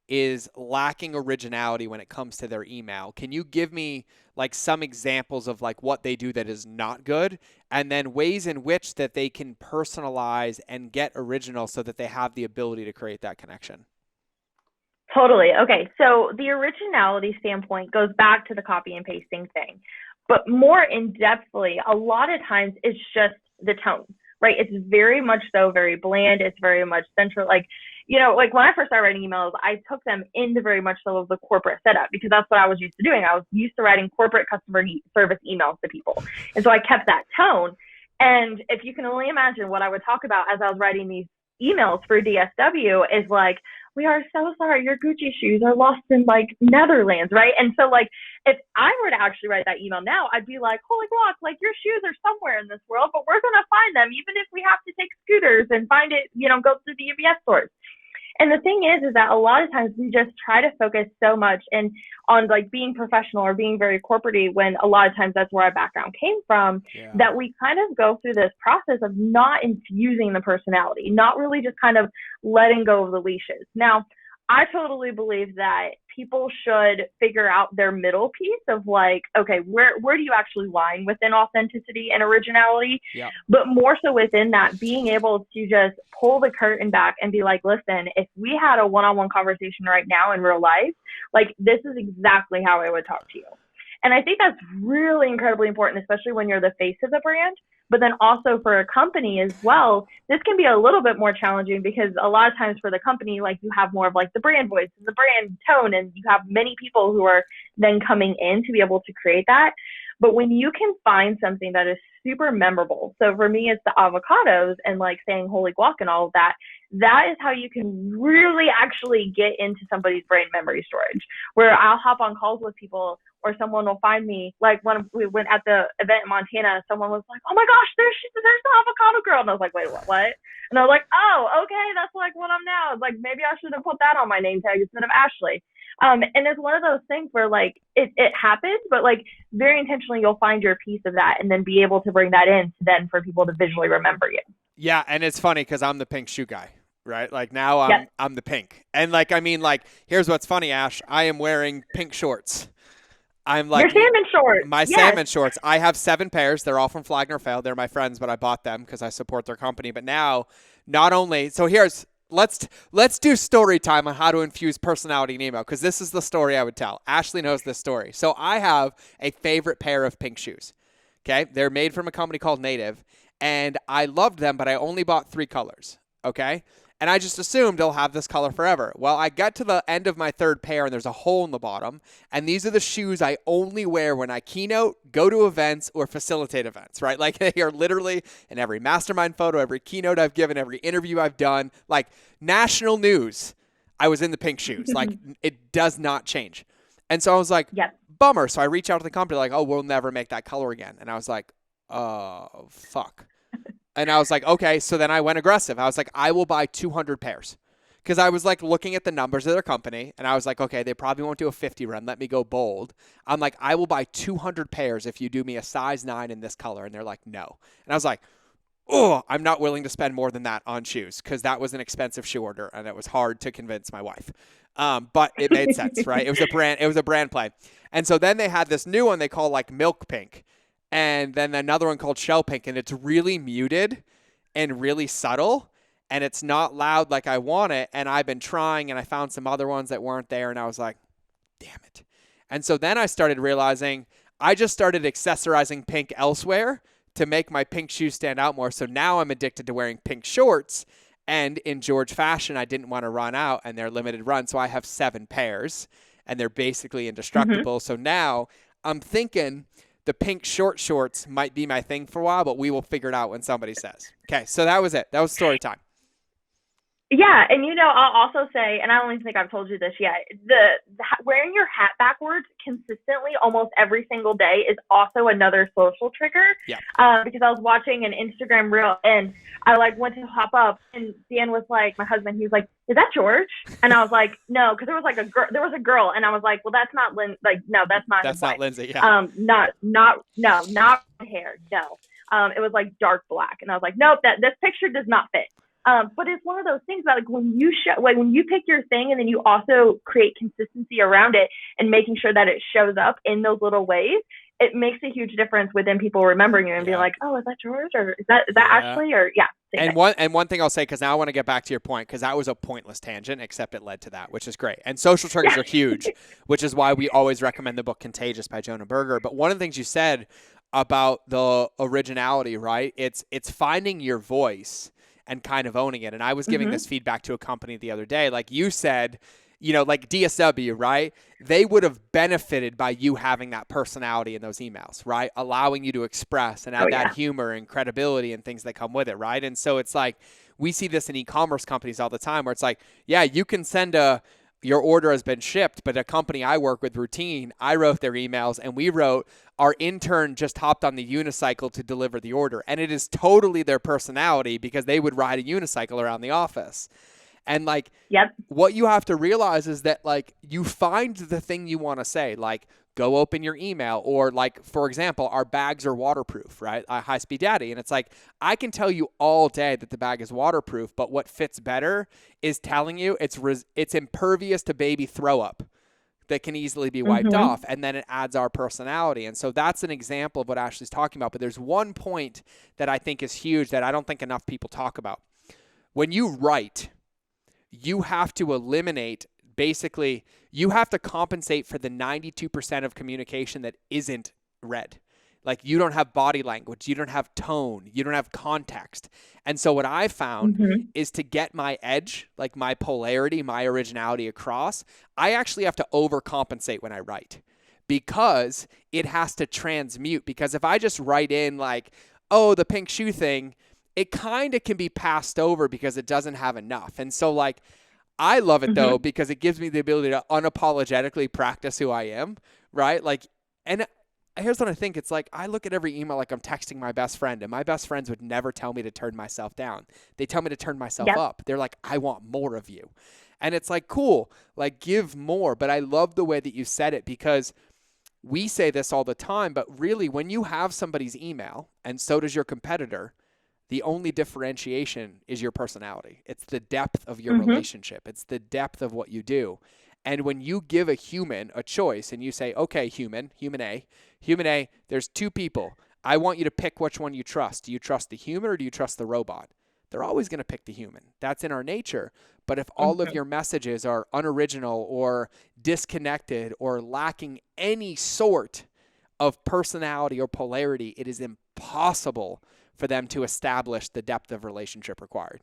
is lacking originality when it comes to their email, can you give me like some examples of like what they do that is not good, and then ways in which that they can personalize and get original so that they have the ability to create that connection? Totally. Okay. So the originality standpoint goes back to the copy and pasting thing, but more in depthly, a lot of times it's just the tone, right? It's very much so very bland. It's very much central. Like, you know, like when I first started writing emails, I took them into very much so of the corporate setup because that's what I was used to doing. I was used to writing corporate customer service emails to people. And so I kept that tone. And if you can only imagine what I would talk about as I was writing these emails for DSW is like, we are so sorry, your Gucci shoes are lost in like Netherlands, right? And so like, if I were to actually write that email now, I'd be like, holy guac, like your shoes are somewhere in this world, but we're going to find them, even if we have to take scooters and find it, you know, go through the UPS stores. And the thing is that a lot of times we just try to focus so much and on like being professional or being very corporate when a lot of times that's where our background came from, that we kind of go through this process of not infusing the personality, not really just kind of letting go of the leashes. Now, I totally believe that people should figure out their middle piece of like, okay, where do you actually line within authenticity and originality? Yeah. But more so within that, being able to just pull the curtain back and be like, listen, if we had a one-on-one conversation right now in real life, like this is exactly how I would talk to you. And I think that's really incredibly important, especially when you're the face of the brand. But then also for a company as well, this can be a little bit more challenging because a lot of times for the company, like you have more of like the brand voice and the brand tone, and you have many people who are then coming in to be able to create that. But when you can find something that is super memorable, so for me, it's the avocados and like saying holy guac and all of that, that is how you can really actually get into somebody's brain memory storage, where I'll hop on calls with people or someone will find me. Like when we went at the event in Montana, someone was like, oh my gosh, there's the avocado girl. And I was like, wait, what? And I was like, oh, okay, that's like what I'm now. Like maybe I should have put that on my name tag instead of Ashley. And it's one of those things where like it happens, but like very intentionally you'll find your piece of that and then be able to bring that in to then for people to visually remember you. Yeah, and it's funny because I'm the pink shoe guy, right? Like now I'm the pink. And like, I mean, like, here's what's funny, Ash. I am wearing pink shorts. I'm like your salmon shorts. My salmon shorts. I have 7 pairs. They're all from Flag Nor Fail. They're my friends, but I bought them because I support their company. But now, not only so let's do story time on how to infuse personality in email, because this is the story I would tell. Ashley knows this story. So I have a favorite pair of pink shoes. Okay, they're made from a company called Native, and I loved them, but I only bought 3 colors. Okay. And I just assumed they'll have this color forever. Well, I got to the end of my 3rd pair, and there's a hole in the bottom. And these are the shoes I only wear when I keynote, go to events, or facilitate events, right? Like they are literally in every mastermind photo, every keynote I've given, every interview I've done, like national news, I was in the pink shoes. Like it does not change. And so I was like, bummer. So I reach out to the company like, oh, we'll never make that color again. And I was like, oh, fuck. And I was like, okay. So then I went aggressive. I was like, I will buy 200 pairs. Because I was like looking at the numbers of their company. And I was like, okay, they probably won't do a 50 run. Let me go bold. I'm like, I will buy 200 pairs if you do me a size 9 in this color. And they're like, no. And I was like, oh, I'm not willing to spend more than that on shoes. Because that was an expensive shoe order. And it was hard to convince my wife. But it made sense, right? It was a brand play. And so then they had this new one they call like milk pink. And then another one called Shell Pink, and it's really muted and really subtle. and it's not loud like I want it. And I've been trying, and I found some other ones that weren't there, and I was like, damn it. And so then I started realizing I just started accessorizing pink elsewhere to make my pink shoes stand out more. So now I'm addicted to wearing pink shorts. And in George fashion, I didn't want to run out, and they're limited run. So I have 7 pairs, and they're basically Mm-hmm. indestructible. So now I'm thinking the pink shorts might be my thing for a while, but we will figure it out when somebody says. Okay, so that was it. That was story time. Yeah, and I'll also say, and I don't even think I've told you this yet. The wearing your hat backwards consistently, almost every single day, is also another social trigger. Yeah. Because I was watching an Instagram reel, and I like went to hop up, and Dan was like, my husband, he was like, "Is that George?" And I was like, "No," because there was like a girl, and I was like, "Well, that's not no, that's not his That's not wife. Lindsay. Yeah. Not hair, no." It was like dark black, and I was like, "Nope, this picture does not fit." But it's one of those things that like when you pick your thing and then you also create consistency around it and making sure that it shows up in those little ways, it makes a huge difference within people remembering you and being Yeah. like, "Oh, is that George, or is that Yeah. Ashley?" Or yeah, same And thing. one thing I'll say, because now I want to get back to your point, because that was a pointless tangent, except it led to that, which is great. And social triggers Yeah. are huge, which is why we always recommend the book Contagious by Jonah Berger. But one of the things you said about the originality, right? It's finding your voice and kind of owning it. And I was giving Mhm. this feedback to a company the other day. Like you said, like DSW, right? They would have benefited by you having that personality in those emails, right? Allowing you to express and Oh add that yeah. humor and credibility and things that come with it, right? And so it's like we see this in e-commerce companies all the time where it's like, yeah, you can send your order has been shipped, but a company I work with, Routine, I wrote their emails and we wrote our intern just hopped on the unicycle to deliver the order. And it is totally their personality because they would ride a unicycle around the office. And like Yep. what you have to realize is that like you find the thing you want to say, like go open your email, or like for example, our bags are waterproof, right? High Speed Daddy, and it's like I can tell you all day that the bag is waterproof, but what fits better is telling you it's impervious to baby throw up that can easily be wiped Mhm. off, and then it adds our personality. And so that's an example of what Ashley's talking about. But there's one point that I think is huge that I don't think enough people talk about. When you write, you have to eliminate, basically you have to compensate for the 92% of communication that isn't read. Like you don't have body language, you don't have tone, you don't have context. And so what I found Mhm. is to get my edge, like my polarity, my originality across, I actually have to overcompensate when I write because it has to transmute. Because if I just write in like, oh, the pink shoe thing, it kind of can be passed over because it doesn't have enough. And so like I love it though Mhm. because it gives me the ability to unapologetically practice who I am, right? Like, and here's what I think. It's like I look at every email like I'm texting my best friend, and my best friends would never tell me to turn myself down. They tell me to turn myself Yep. up. They're like, I want more of you. And it's like, cool, like give more. But I love the way that you said it because we say this all the time, but really when you have somebody's email and so does your competitor, the only differentiation is your personality. It's the depth of your Mhm. relationship. It's the depth of what you do. And when you give a human a choice and you say, okay, human A, there's 2 people. I want you to pick which one you trust. Do you trust the human or do you trust the robot? They're always going to pick the human. That's in our nature. But if all of Mhm. your messages are unoriginal or disconnected or lacking any sort of personality or polarity, it is impossible for them to establish the depth of relationship required.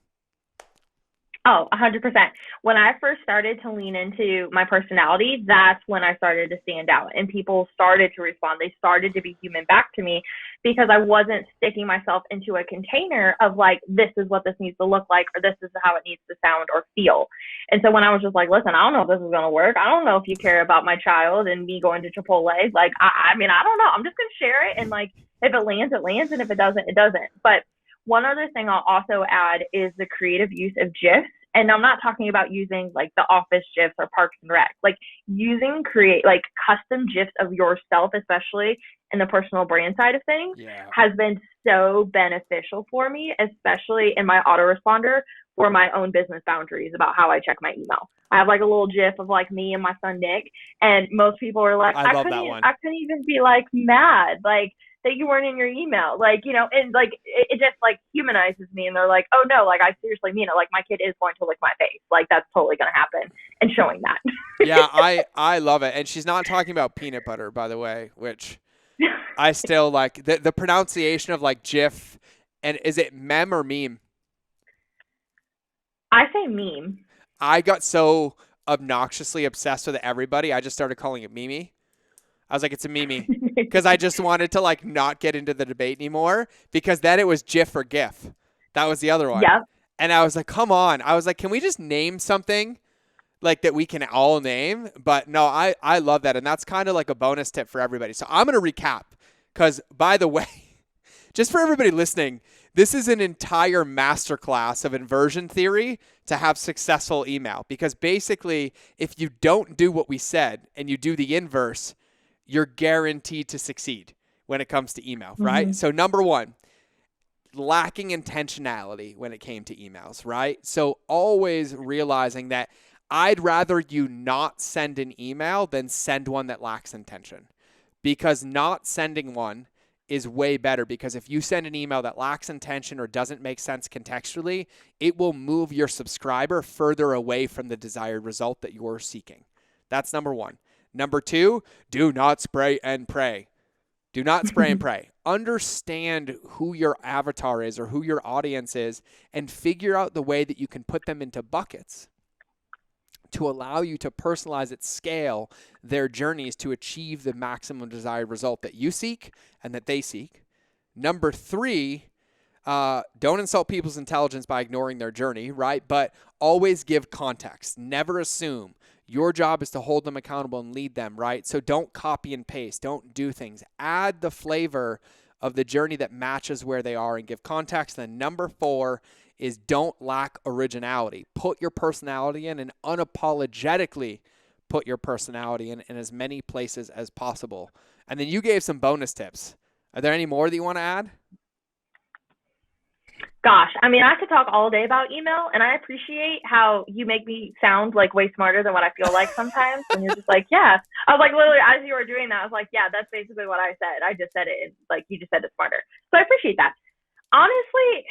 Oh, 100%. When I first started to lean into my personality, that's when I started to stand out and people started to respond. They started to be human back to me because I wasn't sticking myself into a container of like, this is what this needs to look like, or this is how it needs to sound or feel. And so when I was just like, listen, I don't know if this is going to work. I don't know if you care about my child and me going to Chipotle. Like, I mean, I don't know. I'm just going to share it. And like, if it lands, it lands. And if it doesn't, it doesn't. But one other thing I'll also add is the creative use of GIFs. And I'm not talking about using like the office GIFs or Parks and Rec, like using create like custom GIFs of yourself, especially in the personal brand side of things, Yeah. has been so beneficial for me, especially in my autoresponder for my own business boundaries about how I check my email. I have like a little GIF of like me and my son Nick, and most people are like, I I love couldn't, that one. I couldn't even be like mad, like that you weren't in your email. Like, you know, and like it just like humanizes me, and they're like, oh no, like I seriously mean it. Like my kid is going to lick my face. Like that's totally going to happen, and showing that. Yeah, I love it. And she's not talking about peanut butter, by the way, which I still like the pronunciation of like GIF. And is it mem or meme? I say meme. I got so obnoxiously obsessed with everybody, I just started calling it Mimi. I was like, it's a Mimi. Because I just wanted to like not get into the debate anymore. Because then it was GIF or GIF. That was the other one. Yep. And I was like, come on. I was like, can we just name something like that we can all name? But no, I love that. And that's kind of like a bonus tip for everybody. So I'm going to recap. Because by the way, just for everybody listening, this is an entire masterclass of inversion theory to have successful email. Because basically, if you don't do what we said and you do the inverse, you're guaranteed to succeed when it comes to email, right? Mm-hmm. So number one, lacking intentionality when it came to emails, right? So always realizing that I'd rather you not send an email than send one that lacks intention. Because not sending one is way better, because if you send an email that lacks intention or doesn't make sense contextually, it will move your subscriber further away from the desired result that you're seeking. That's number one. Number two, do not spray and pray. Do not spray and pray. Understand who your avatar is or who your audience is and figure out the way that you can put them into buckets to allow you to personalize at scale their journeys to achieve the maximum desired result that you seek and that they seek. Number three, don't insult people's intelligence by ignoring their journey, right? But always give context. Never assume. Your job is to hold them accountable and lead them, right? So don't copy and paste. Don't do things. Add the flavor of the journey that matches where they are and give context. And then number four is don't lack originality. Put your personality in and unapologetically put your personality in as many places as possible. And then you gave some bonus tips. Are there any more that you want to add? Gosh, I mean, I could talk all day about email, and I appreciate how you make me sound like way smarter than what I feel like sometimes. And you're just like, yeah. I was like, literally, as you were doing that, I was like, yeah, that's basically what I said. I just said it, and like you just said it smarter. So I appreciate that. Honestly,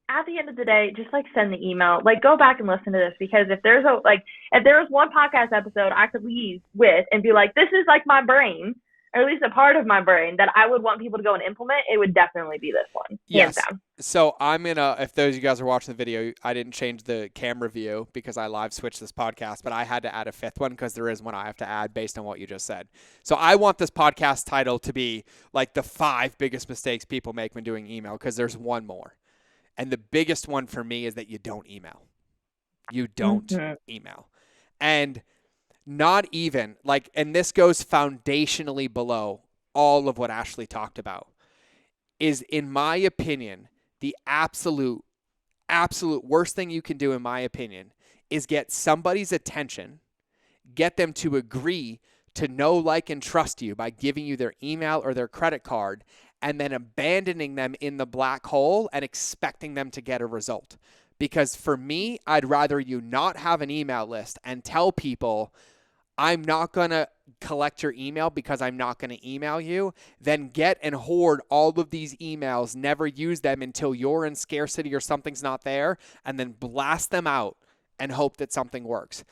at the end of the day, just like send the email. Like go back and listen to this, because if there was one podcast episode I could leave with and be like, this is like my brain, or at least a part of my brain that I would want people to go and implement, it would definitely be this one. Yes. Hands down. So I'm going to, if those of you guys are watching the video, I didn't change the camera view because I live switched this podcast, but I had to add a fifth one because there is one I have to add based on what you just said. So I want this podcast title to be like the 5 biggest mistakes people make when doing email, because there's one more. And the biggest one for me is that you don't email. You don't email. And not even like, and this goes foundationally below all of what Ashley talked about, is, in my opinion, the absolute worst thing you can do, in my opinion, is get somebody's attention, get them to agree to know, like, and trust you by giving you their email or their credit card, and then abandoning them in the black hole and expecting them to get a result. Because for me, I'd rather you not have an email list and tell people, I'm not going to collect your email because I'm not going to email you, then get and hoard all of these emails, never use them until you're in scarcity or something's not there, and then blast them out and hope that something works.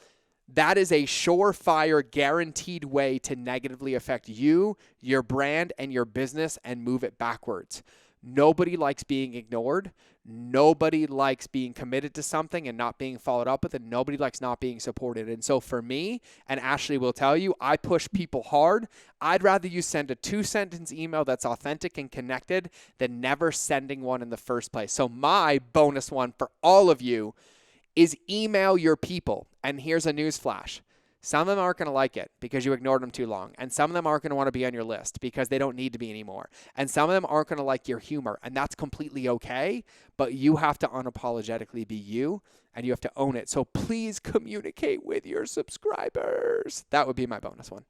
That is a surefire, guaranteed way to negatively affect you, your brand, and your business and move it backwards. Nobody likes being ignored. Nobody likes being committed to something and not being followed up with, and nobody likes not being supported. And so for me, and Ashley will tell you, I push people hard. I'd rather you send a 2-sentence email that's authentic and connected than never sending one in the first place. So my bonus one for all of you is email your people. And here's a news flash. Some of them aren't going to like it because you ignored them too long. And some of them aren't going to want to be on your list because they don't need to be anymore. And some of them aren't going to like your humor. And that's completely okay. But you have to unapologetically be you, and you have to own it. So please communicate with your subscribers. That would be my bonus one.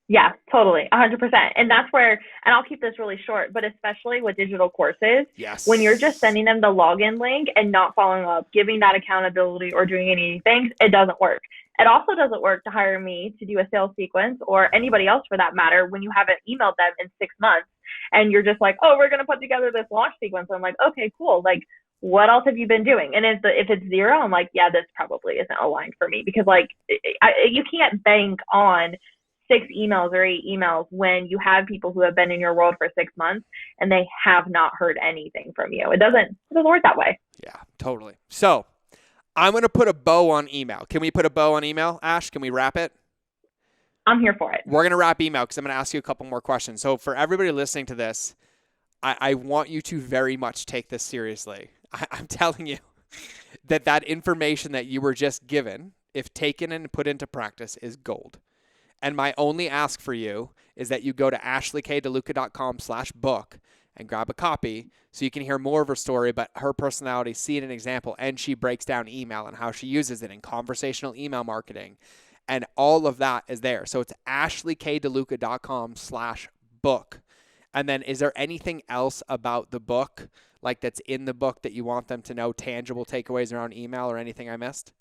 Yeah, totally. 100%. And that's where, and I'll keep this really short, but especially with digital courses, yes, when you're just sending them the login link and not following up, giving that accountability or doing any things, it doesn't work. It also doesn't work to hire me to do a sales sequence or anybody else for that matter when you haven't emailed them in 6 months and you're just like, oh, we're going to put together this launch sequence. I'm like, okay, cool. Like, what else have you been doing? And if it's zero, I'm like, yeah, this probably isn't aligned for me because like you can't bank on 6 emails or 8 emails when you have people who have been in your world for 6 months and they have not heard anything from you. It doesn't work that way. Yeah, totally. So I'm going to put a bow on email. Can we put a bow on email, Ash? Can we wrap it? I'm here for it. We're going to wrap email because I'm going to ask you a couple more questions. So for everybody listening to this, I want you to very much take this seriously. I'm telling you that information that you were just given, if taken and put into practice, is gold. And my only ask for you is that you go to ashleykdeluca.com/book and grab a copy so you can hear more of her story, but her personality, see it in an example, and she breaks down email and how she uses it in conversational email marketing. And all of that is there. So it's ashleykdeluca.com/book. And then is there anything else about the book, like that's in the book that you want them to know, tangible takeaways around email or anything I missed?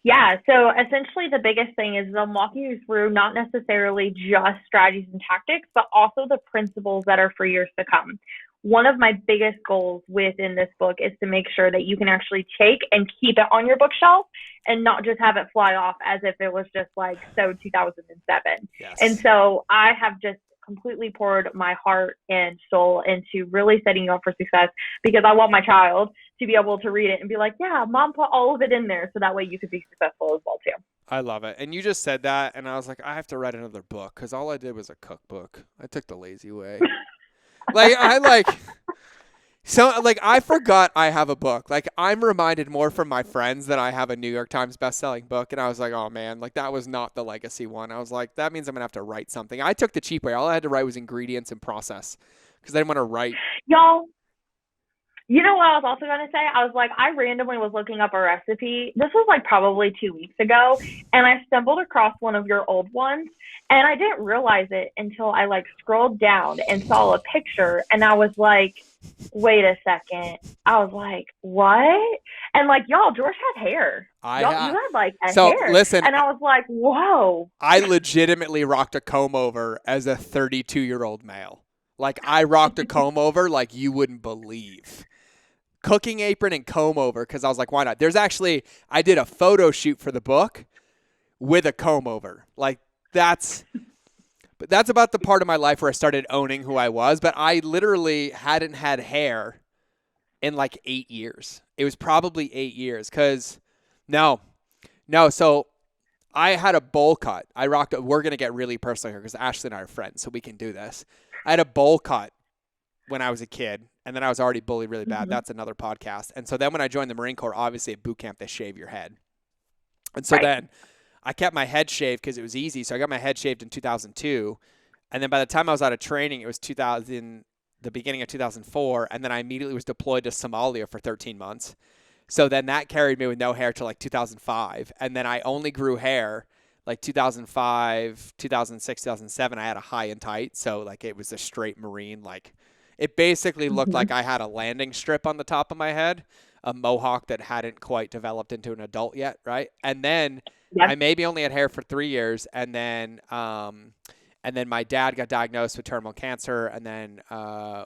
Yeah, so essentially the biggest thing is they'll walk you through not necessarily just strategies and tactics, but also the principles that are for years to come. One of my biggest goals within this book is to make sure that you can actually take and keep it on your bookshelf and not just have it fly off as if it was just like so 2007. Yes. And so I have just completely poured my heart and soul into really setting you up for success because I want my child to be able to read it and be like, yeah, mom put all of it in there so that way you could be successful as well too. I love it. And you just said that and I was like, I have to write another book because all I did was a cookbook. I took the lazy way. I forgot I have a book. Like I'm reminded more from my friends that I have a New York Times bestselling book. And I was like, oh man, like that was not the legacy one. I was like, that means I'm gonna have to write something. I took the cheap way. All I had to write was ingredients and process because I didn't want to write. Y'all, you know what I was also going to say? I was like, I randomly was looking up a recipe. This was like probably 2 weeks ago. And I stumbled across one of your old ones. And I didn't realize it until I like scrolled down and saw a picture. And I was like, wait a second. I was like, what? And like, y'all, George had hair. You had like a hair. Listen, and I was like, whoa. I legitimately rocked a comb over as a 32-year-old male. Like I rocked a comb over like you wouldn't believe. Cooking apron and comb over because I was like, why not? I did a photo shoot for the book with a comb over. Like that's about the part of my life where I started owning who I was. But I literally hadn't had hair in like 8 years. It was probably 8 years because no. So I had a bowl cut. We're going to get really personal here because Ashley and I are friends, so we can do this. I had a bowl cut when I was a kid. And then I was already bullied really bad. Mm-hmm. That's another podcast. And so then when I joined the Marine Corps, obviously at boot camp, they shave your head. And so then I kept my head shaved because it was easy. So I got my head shaved in 2002. And then by the time I was out of training, it was the beginning of 2004. And then I immediately was deployed to Somalia for 13 months. So then that carried me with no hair till like 2005. And then I only grew hair like 2005, 2006, 2007. I had a high and tight. So like it was a straight Marine, like it basically looked like I had a landing strip on the top of my head, a mohawk that hadn't quite developed into an adult yet, right? And then I maybe only had hair for 3 years, and then my dad got diagnosed with terminal cancer, and then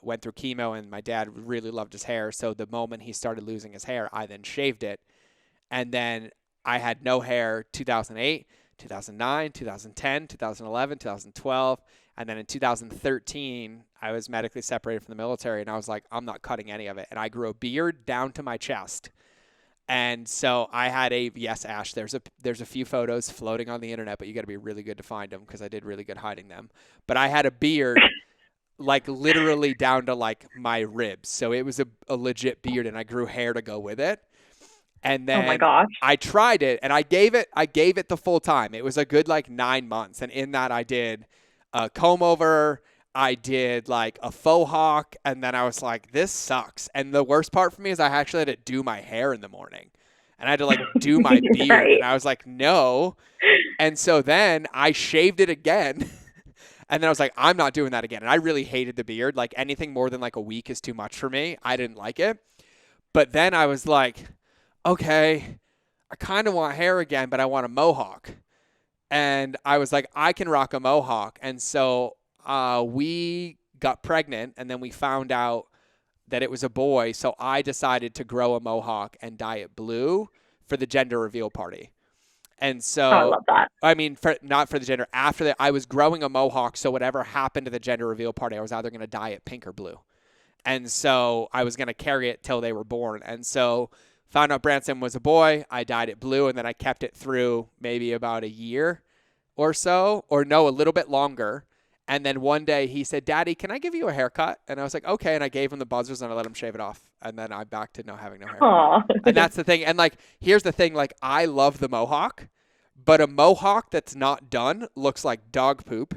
went through chemo, and my dad really loved his hair, so the moment he started losing his hair, I then shaved it, and then I had no hair 2008, 2009, 2010, 2011, 2012, and then in 2013, I was medically separated from the military, and I was like, I'm not cutting any of it. And I grew a beard down to my chest. And so I had yes, Ash, there's a few photos floating on the internet, but you got to be really good to find them because I did really good hiding them. But I had a beard like literally down to like my ribs. So it was a legit beard, and I grew hair to go with it. And then oh my gosh. I tried it, and I gave it the full time. It was a good like 9 months. And in that I did a comb over, I did like a faux hawk, and then I was like, this sucks. And the worst part for me is I actually had to do my hair in the morning, and I had to like do my beard. Right. And I was like, no. And so then I shaved it again. And then I was like, I'm not doing that again. And I really hated the beard. Like anything more than like a week is too much for me. I didn't like it. But then I was like, okay, I kind of want hair again, but I want a mohawk. And I was like, I can rock a mohawk. And so we got pregnant, and then we found out that it was a boy. So I decided to grow a mohawk and dye it blue for the gender reveal party. And Oh, I so, love that. I mean, not for the gender. After that, I was growing a mohawk. So whatever happened to the gender reveal party, I was either going to dye it pink or blue. And so I was going to carry it till they were born. And so found out Branson was a boy. I dyed it blue, and then I kept it through maybe about a year or so, or no, a little bit longer. And then one day he said, Daddy, can I give you a haircut? And I was like, okay. And I gave him the buzzers and I let him shave it off. And then I'm back to having no hair. Aw. And that's the thing. And like, here's the thing. Like, I love the mohawk, but a mohawk that's not done looks like dog poop.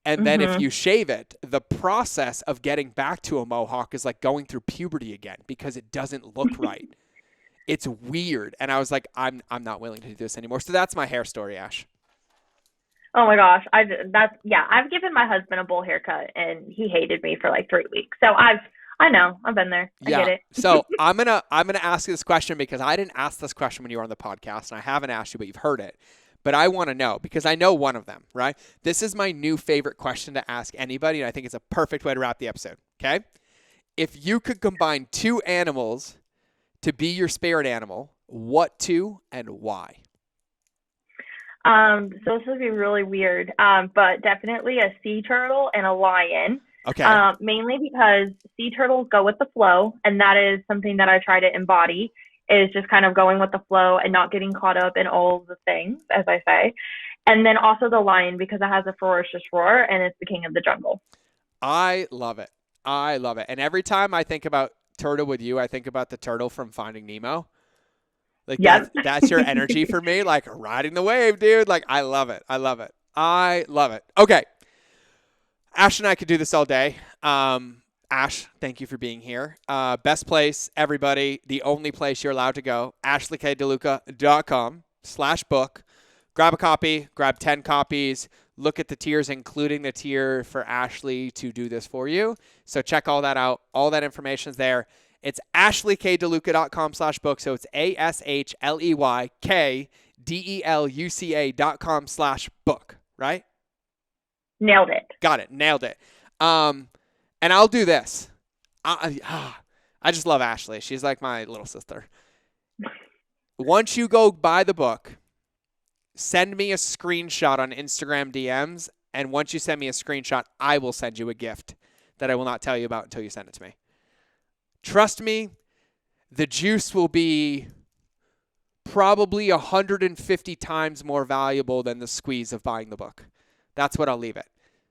And then if Mhm. you shave it, the process of getting back to a mohawk is like going through puberty again because it doesn't look right. It's weird. And I was like, I'm not willing to do this anymore. So that's my hair story, Ash. Oh my gosh, I've given my husband a bowl haircut and he hated me for like 3 weeks. So I know, I've been there. I Yeah. get it. So I'm gonna ask you this question because I didn't ask this question when you were on the podcast, and I haven't asked you, but you've heard it. But I want to know because I know one of them, right? This is my new favorite question to ask anybody, and I think it's a perfect way to wrap the episode. Okay. If you could combine two animals to be your spirit animal, what two and why? So this would be really weird. But definitely a sea turtle and a lion. Okay. Mainly because sea turtles go with the flow, and that is something that I try to embody. Is just kind of going with the flow and not getting caught up in all the things, as I say. And then also the lion because it has a ferocious roar and it's the king of the jungle. I love it. I love it. And every time I think about turtle with you, I think about the turtle from Finding Nemo. Like Yep. that's your energy for me, like riding the wave, dude. Like I love it. I love it. I love it. Okay. Ash and I could do this all day. Ash, thank you for being here. Best place, everybody, the only place you're allowed to go, ashleydeluca.com/book. Grab a copy, grab 10 copies, look at the tiers, including the tier for Ashley to do this for you. So check all that out. All that information's there. It's ashleydeluca.com/book. So it's ASHLEYKDELUCA.com/book, right? Nailed it. Got it. Nailed it. And I'll do this. I just love Ashley. She's like my little sister. Once you go buy the book, send me a screenshot on Instagram DMs. And once you send me a screenshot, I will send you a gift that I will not tell you about until you send it to me. Trust me, the juice will be probably 150 times more valuable than the squeeze of buying the book. That's what I'll leave it.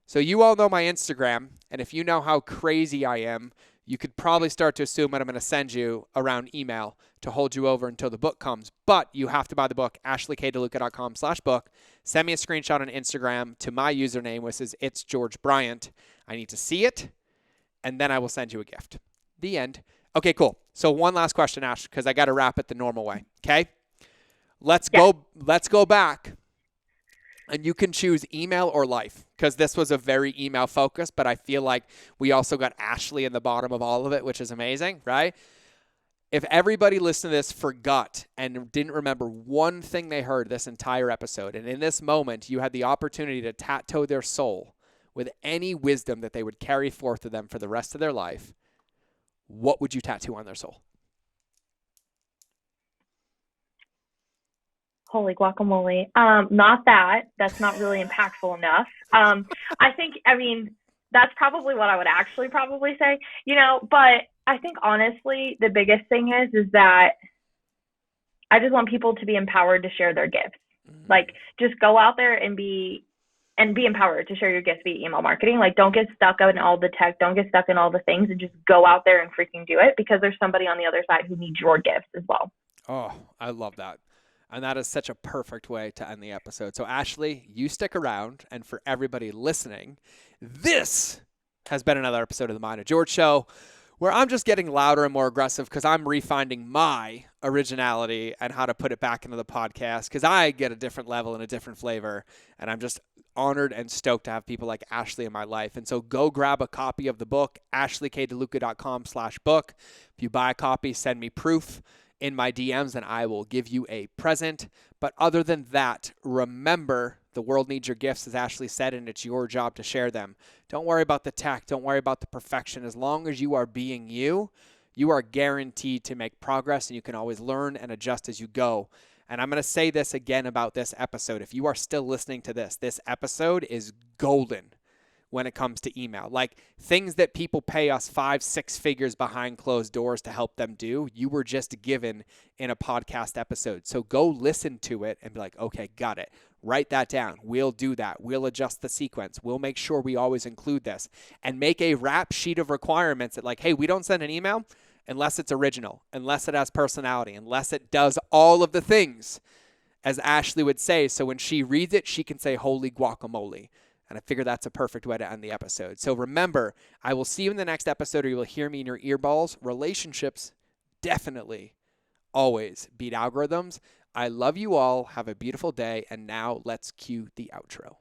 So you all know my Instagram, and if you know how crazy I am, you could probably start to assume what I'm going to send you around email to hold you over until the book comes. But you have to buy the book, ashleydeluca.com/book. Send me a screenshot on Instagram to my username, which is It's George Bryant. I need to see it, and then I will send you a gift. The end. Okay, cool. So one last question, Ash, because I got to wrap it the normal way. Okay? Let's go back. And you can choose email or life because this was a very email focused, but I feel like we also got Ashley in the bottom of all of it, which is amazing, right? If everybody listened to this forgot and didn't remember one thing they heard this entire episode, and in this moment you had the opportunity to tattoo their soul with any wisdom that they would carry forth to them for the rest of their life, what would you tattoo on their soul? Holy guacamole. Not that. That's not really impactful enough. I mean, that's probably what I would actually probably say, but I think honestly, the biggest thing is that I just want people to be empowered to share their gifts. Like, just go out there and be empowered to share your gifts via email marketing. Like, don't get stuck in all the tech, don't get stuck in all the things, and just go out there and freaking do it because there's somebody on the other side who needs your gifts as well. Oh, I love that. And that is such a perfect way to end the episode. So, Ashley, you stick around. And for everybody listening, this has been another episode of the Mind of George Show, where I'm just getting louder and more aggressive because I'm refinding my originality and how to put it back into the podcast because I get a different level and a different flavor. And I'm just honored and stoked to have people like Ashley in my life. And so go grab a copy of the book, ashleydeluca.com/book. If you buy a copy, send me proof. in my DMs, and I will give you a present. But other than that, remember, the world needs your gifts, as Ashley said, and it's your job to share them. Don't worry about the tech. Don't worry about the perfection. As long as you are being you, you are guaranteed to make progress, and you can always learn and adjust as you go. And I'm going to say this again about this episode. If you are still listening to this episode is golden when it comes to email. Like things that people pay us 5-6 figures behind closed doors to help them do, you were just given in a podcast episode. So go listen to it and be like, okay, got it. Write that down. We'll do that. We'll adjust the sequence. We'll make sure we always include this and make a rap sheet of requirements that like, hey, we don't send an email unless it's original, unless it has personality, unless it does all of the things, as Ashley would say. So when she reads it, she can say, holy guacamole. And I figure that's a perfect way to end the episode. So remember, I will see you in the next episode, or you will hear me in your earballs. Relationships definitely always beat algorithms. I love you all. Have a beautiful day. And now let's cue the outro.